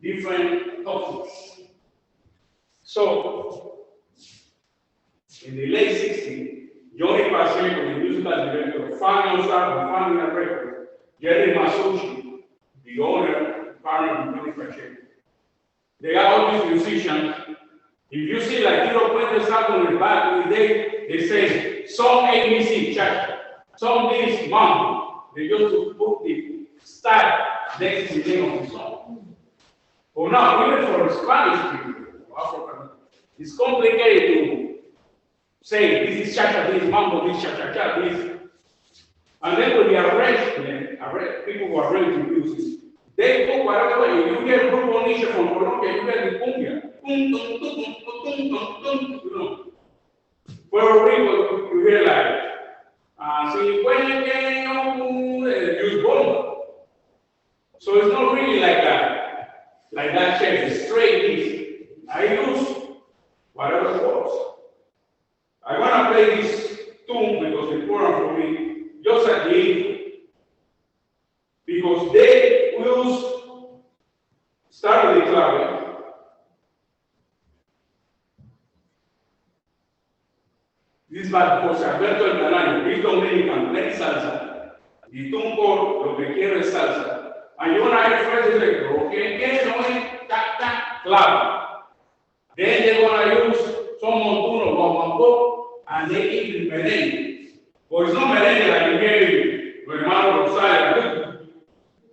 S3: different toppings. So, in the late 60s, Johnny Pacheco, the musical director, Family Records, Jerry Masucci, the owner, partner of Johnny Pacheco. They are all these musicians. If you see like Tiro Puente Salto in the back in the day, they say, song ABC, cha, song this, mom. They used to put the style next to the name of the song. But now, even for Spanish people, African, it's complicated to say, this is cha-cha, this is mambo, this cha-cha-cha, this. And then with the arrangement, people who arrange the music, they put whatever way. You get Grupo Nietzsche from Colombia, you get the cumbia. You know. Puerto Rico, you hear like, si pueden que no use bomba. So it's not really like that shape, it's straight easy. I use whatever works. I want to play this tune because it's important for me, just at the end. Because they will start with the clave. This is bad José Alberto El Canario, he's Dominican, play salsa. Y tumbo lo que quiero es salsa. And you want to hear first electro, okay? Get on tac, tac, clave. Then they're going to use some montuno, guamambo, and they eat merengue. But it's not merengue like you hear with Hermano Rosales.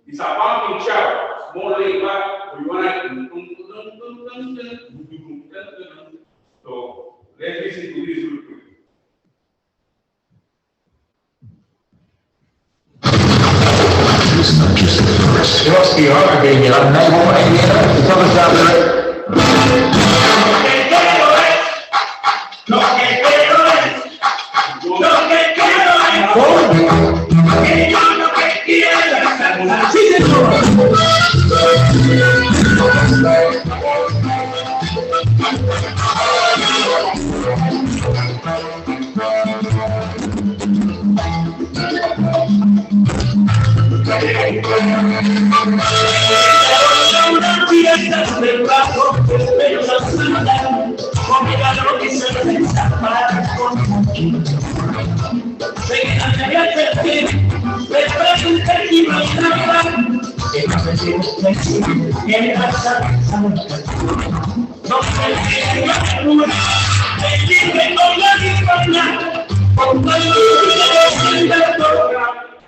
S3: It's a pumping shout, more laid back, or you want to. So let's listen to this real quick.
S5: Hostia, ahora que llegaron ahí, vamos a ir a estamos ya.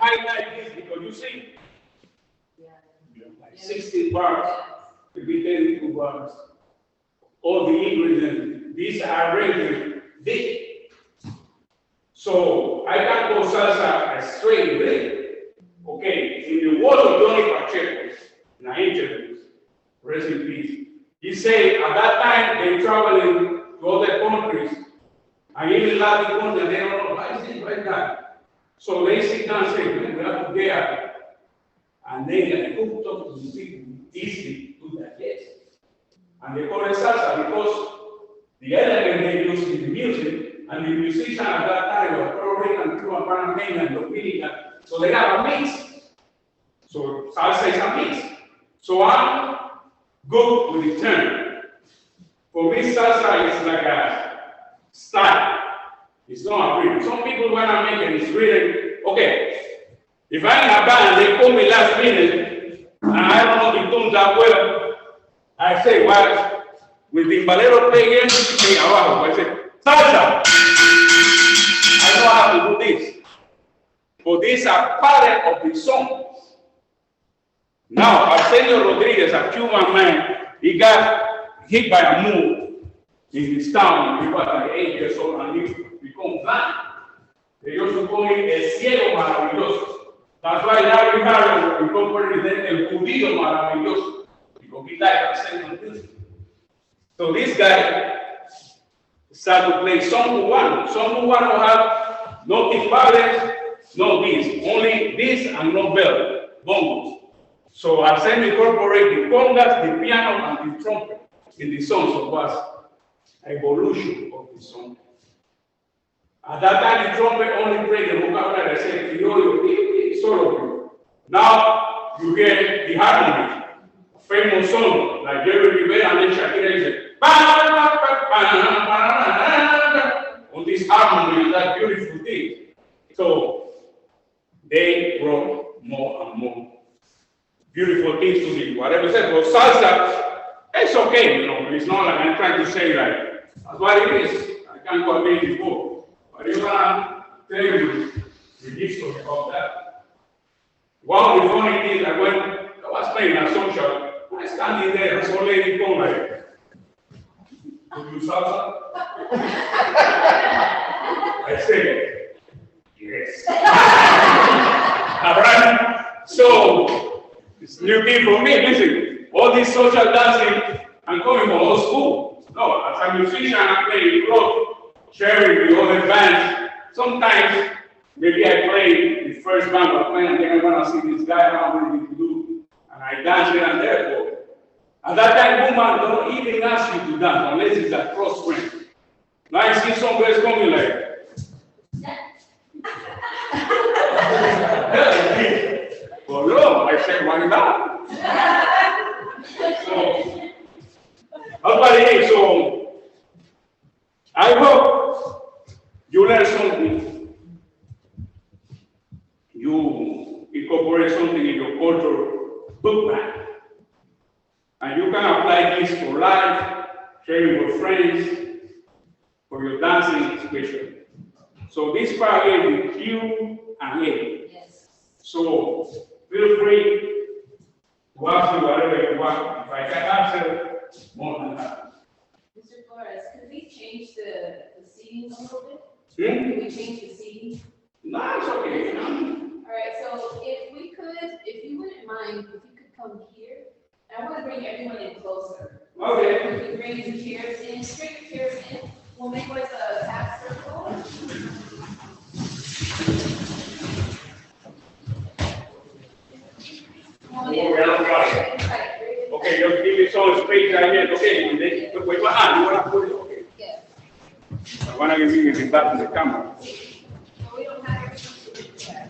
S3: I like this because you see, 16 bars, to be 32 bars. All the ingredients, these are really thick. So I can go salsa a straight way. Okay, in the world of Johnny Pacheco, in an interview, rest in peace, he said at that time they traveling to other countries, and even Latin countries, they don't know why is it like that. So they sit down and say, we have to get up. And they get hooked up to the people easily to digest. And they call it salsa because the element they use in the music, and the musician at that time were Puerto Rican, Cuban, Panamanian, Dominican, so they have a mix. So salsa is a mix. So I'm good with the term. For me, salsa is like a style. It's not a rhythm. Some people when I make it, it's really okay. If I'm in a band, they call me last minute, and I don't know the tune that well, I say, well, with the timbalero play again, me abajo. I say, salsa. I know how to do this. But these are part of the song. Now, Arsenio Rodriguez, a Cuban man, he got hit by a move in his town. He was like 8 years old, and he became blind. Ellos suponen el ciego maravilloso. That's why now we have incorporated el judío maravilloso. Because he died at 17. So this guy started to play son cubano. Son cubano have no timbales, no this. Only this and no bell, bongos. So Arsenio incorporated the congas, the piano, and the trumpet in the song. So it was an evolution of the song. At that time, the trumpet only played the vocabulary that said, solo. Now, you get the harmony. Famous song, like Jerry Rivera and then Shakira said, on this harmony and that beautiful thing. So, they wrote more and more beautiful things to me. Whatever I said, well, salsa, it's okay, you know, it's not like I'm trying to say, like, that's what it is. I can't go again before. But I want to tell you the history of that. One of the funny things that when I was playing a social, I standing there, and some lady come like, do you salsa? I said, yes. So, it's new thing for me. Listen, all this social dancing, I'm coming from old school. No, as a musician, I play rock, sharing with other bands. Sometimes, maybe I play the first band I play, and then I'm gonna see this guy around what he do, and I dance here and there. At that time, woman don't even ask you to dance unless it's a close friend. Now I see some girls coming like, well, no, I said, why not? So, how about it? So, I hope you learn something. You incorporate something in your culture book bag. And you can apply this for life, sharing with friends, for your dancing especially. So this part here with Q and A.
S2: Yes.
S3: So feel free to ask me whatever you want. If I can answer, more than that.
S2: Mr. Flores, could we change the seating a little bit?
S3: Hmm?
S2: Could we change the seating?
S3: No, it's okay.
S2: All right, so if we could, if you wouldn't mind, if you could come here, I want to bring everyone in closer.
S3: Okay.
S2: If you bring the chairs in, bring the chairs in, we'll make like a half circle. Come on in.
S3: Okay, just give me some space right here. Okay, wait, you want to put it? Okay.
S2: Yeah.
S3: I want to give you the back to the camera.
S2: Well, we don't have everything.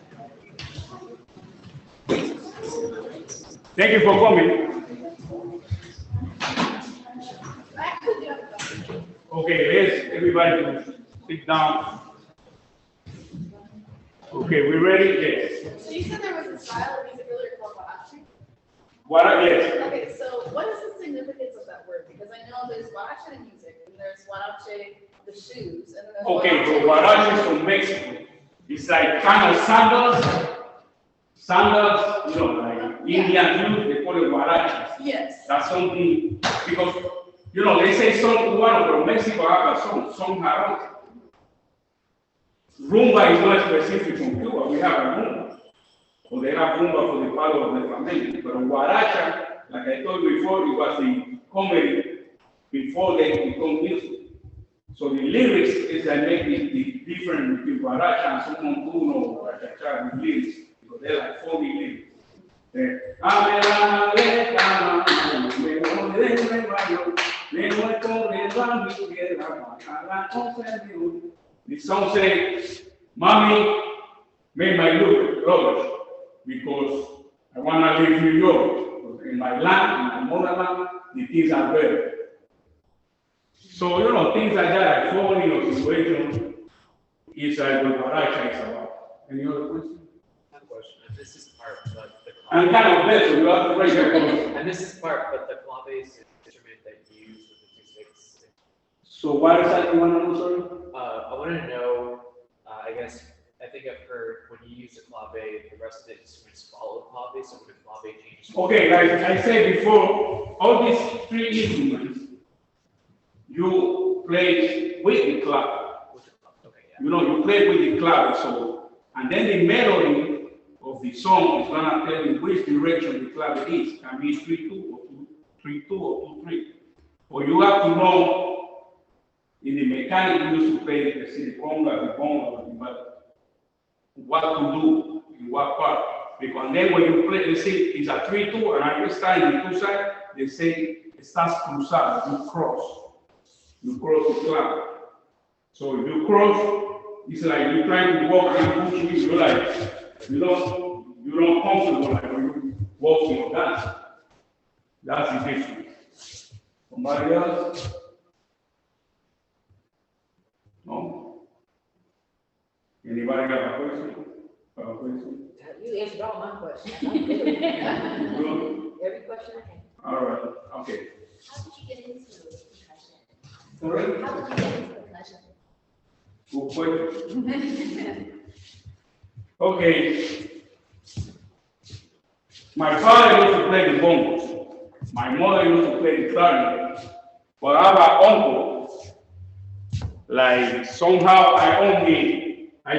S3: Thank you for coming. Okay, let's everybody to sit down. Okay, we ready? Yes.
S6: So you said there was a style of music earlier called guarache?
S3: What? Yes.
S6: Okay, so what is the significance of that word? Because I know there's guarache the music, and there's guarache the shoes, and then there's
S3: Okay, so guarache is from Mexico. It's like kind of sandals, you know, like Indian youth, they call it guaraches.
S6: Yes.
S3: That's something, because, you know, they say some Cubano from Mexico have a song, some have. Rumba is not specific from Cuba, we have a rumba. So they have rumba for the part of the family. But guaracha, like I told you before, it was the comedy before they become music. So the lyrics is that make the difference between guaracha and someone who knows guaracha with lyrics, because they're like funny lyrics. The song says, Mommy made my look rubbish because I want to live in New York. In my land, in my motherland, the things are better. So, you know, things like that, like falling or situation, is like what guaracha is about. Any other question?
S7: Question. And this is part, but the
S3: I'm kind of dead, so you have to raise your voice.
S7: and this is part, but the clave is the instrument that you use with the two sticks.
S3: So what is that you want to know, sorry?
S7: I wanted to know, I guess, I think I've heard when you use the clave, the rest of the instruments follow the clave, so when the clave changes.
S3: Okay, like I said before, all these three instruments, you play with the clave.
S7: With the clave. Okay, yeah.
S3: You know, you play with the clave, so, and then the melody of the song is gonna tell you which direction the clave is. Can be 3-2 or 2-3-2 or 2-3. Or you have to know in the mechanic you used to play the conga, the bongo, but what to do in what part. Because then when you play, they say it's a 3-2, and I start in the two sides, they say estás cruzado, you cross. You cross the clave. So if you cross, it's like you're trying to walk and push me, you're like, you don't comfortable like when you walk in your dance. That's the difference. Somebody else? No? Anybody got a question?
S6: You answered all my questions.
S3: Good?
S6: Every question I had.
S3: All right, okay.
S8: How did you get into concussion?
S3: Sorry?
S8: How did you get into concussion?
S3: Good question. Okay. My father used to play the bongos. My mother used to play the clarinet. But I have an uncle. Like somehow I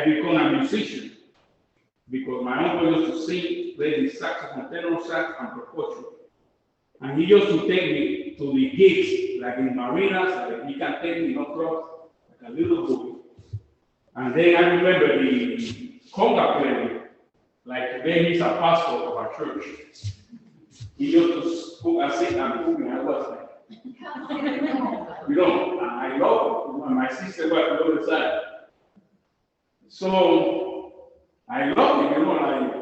S3: become a musician because my uncle used to sing he played the saxophone, tenor sax, and percussion. And he used to take me to the gigs, like in marinas, like he can take me, clubs, like a little boy. And then I remember the conga player, like today he's a pastor of our church. He used to cook and sing and cook, and I was like, I love it. My sister was on the other side. So I love it, like,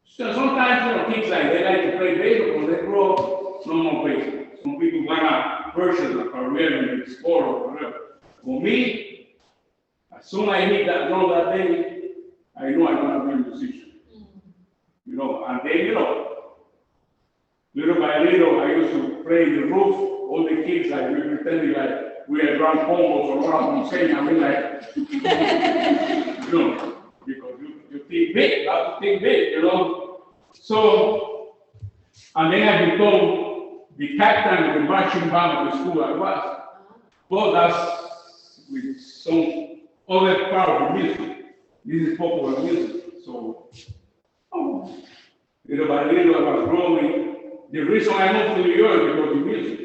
S3: so sometimes, kids like they like to play baseball, when they grow up, no more baseball. Some people wanna pursue a career in the sport or whatever. For me, as soon as I hit that note that day, I know I'm gonna be a musician. And then, little by little, I used to play in the roof. All the kids, like, we pretending like we had run combos or run from and we like, because you think big, you have to think big, So, and then I become the captain of the marching band of the school I was. But that's with some other part of the music. This is popular music. So, little by little, I was growing. The reason I moved to New York because of music.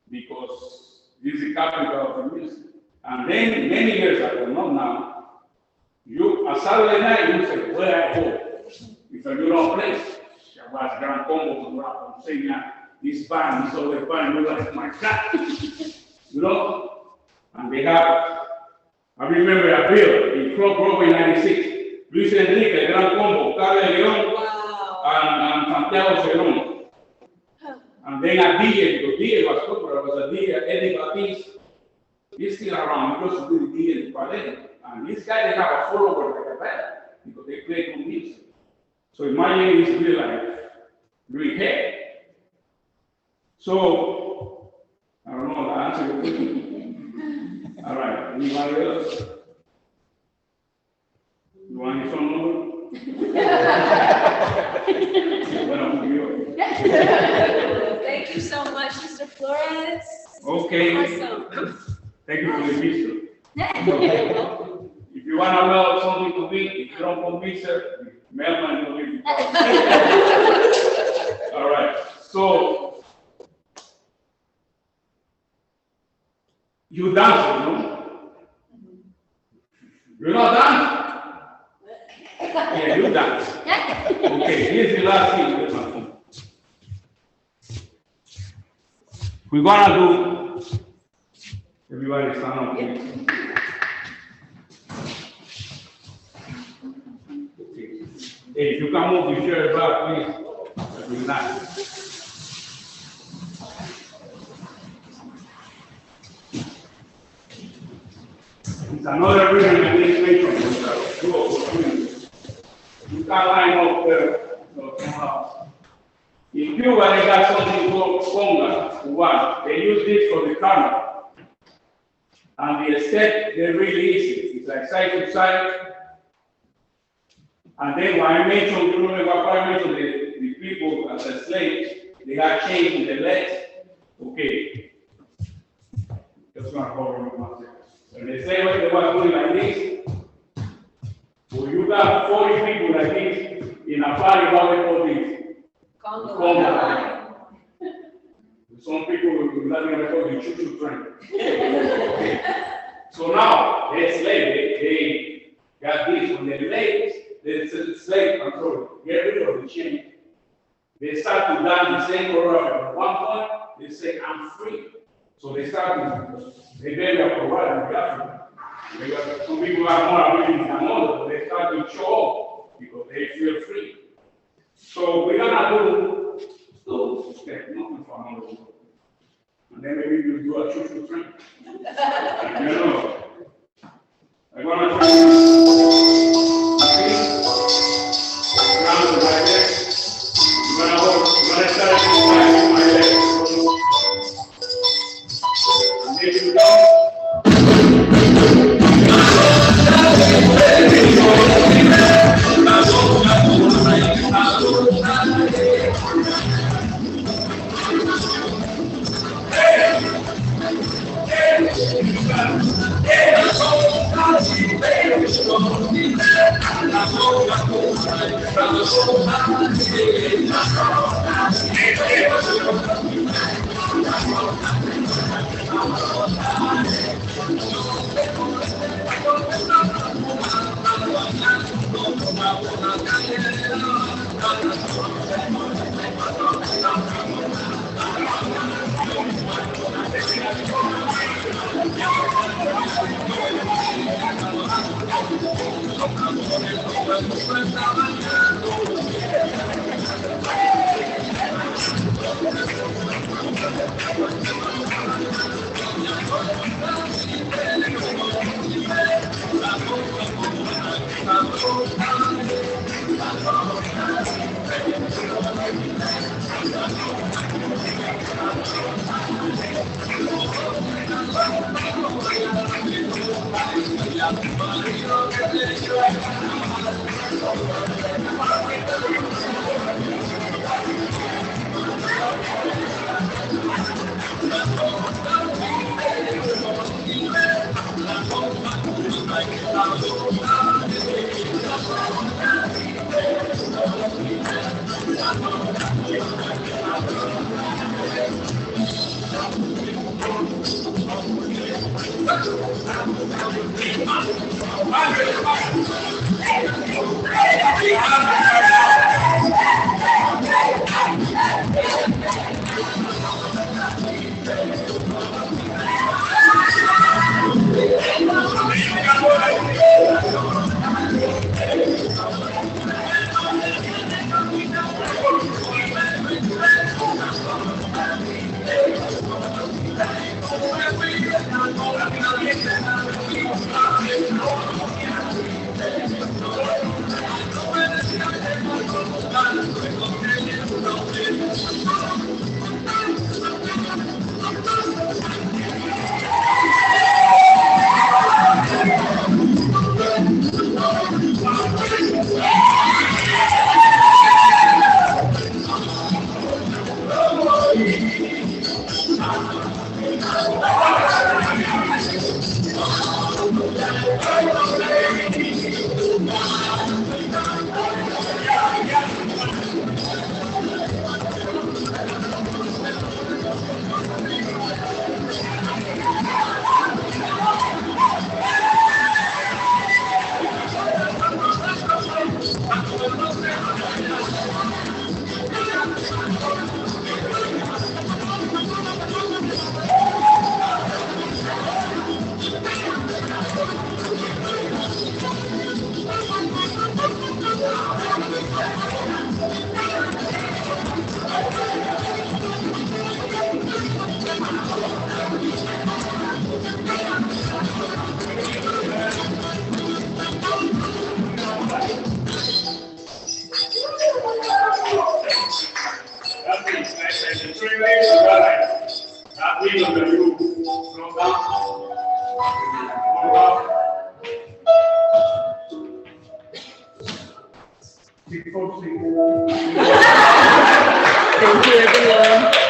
S3: Because this is the capital of the music. And then, many years ago, not now, a Saturday night, you say, where I go? If you don't play, I was Grand Combo to rap and sing this band, this other band, you're like, my God. And they have, I remember a bill in Club Broadway 96, Luis Enrique, Grand Combo, Carlos León, and Santiago Cerón. And then a DJ, because DJ was popular, was a DJ, Eddie Baptiste. He's still around, he used to do the DJ in Palermo. And this guy, they have a follower like a band, because they play good music. So imagine it's really like, really heavy. So, I don't know, the answer your question. All right, anybody else? You want his phone number?
S2: Thank you so much, Mr. Flores.
S3: Okay.
S2: Awesome.
S3: Thank you for the visit. If you want to know something to me, if you don't convince her, mailman will give you. All right. So, you dance, You're not dancing? Yeah, you dance. Okay, here's the last thing. We're gonna do. Everybody stand up, please. Okay. Hey, if you can move your chair back, please. That'd be nice. It's another reason I didn't mention you can't line up there. In Cuba, they got something called conga, one. They use this for the camera. And the step, they're really easy. It's like side to side. And then when I mentioned, you remember what I mentioned, the people as a slaves, they had chains in their legs. Okay. Just gonna cover me 1 second. When they say what they were doing like this, so you got 40 people like this in a party, how they call this? Conga. Some people will not even call the choo-choo train. Okay. So now, they're slaves, they got this. When they're slaves, get rid of the chain. They start to dance the same choreography. At one point, they say, I'm free. So they start to, they bury up a while in Africa. Some people have more ability than others, but they start to show off because they feel free. So we're gonna do nothing for another one. And then maybe we'll do a choo-choo train. I'm gonna try right there. You're gonna start with my legs. And then you go. Thank you, everyone.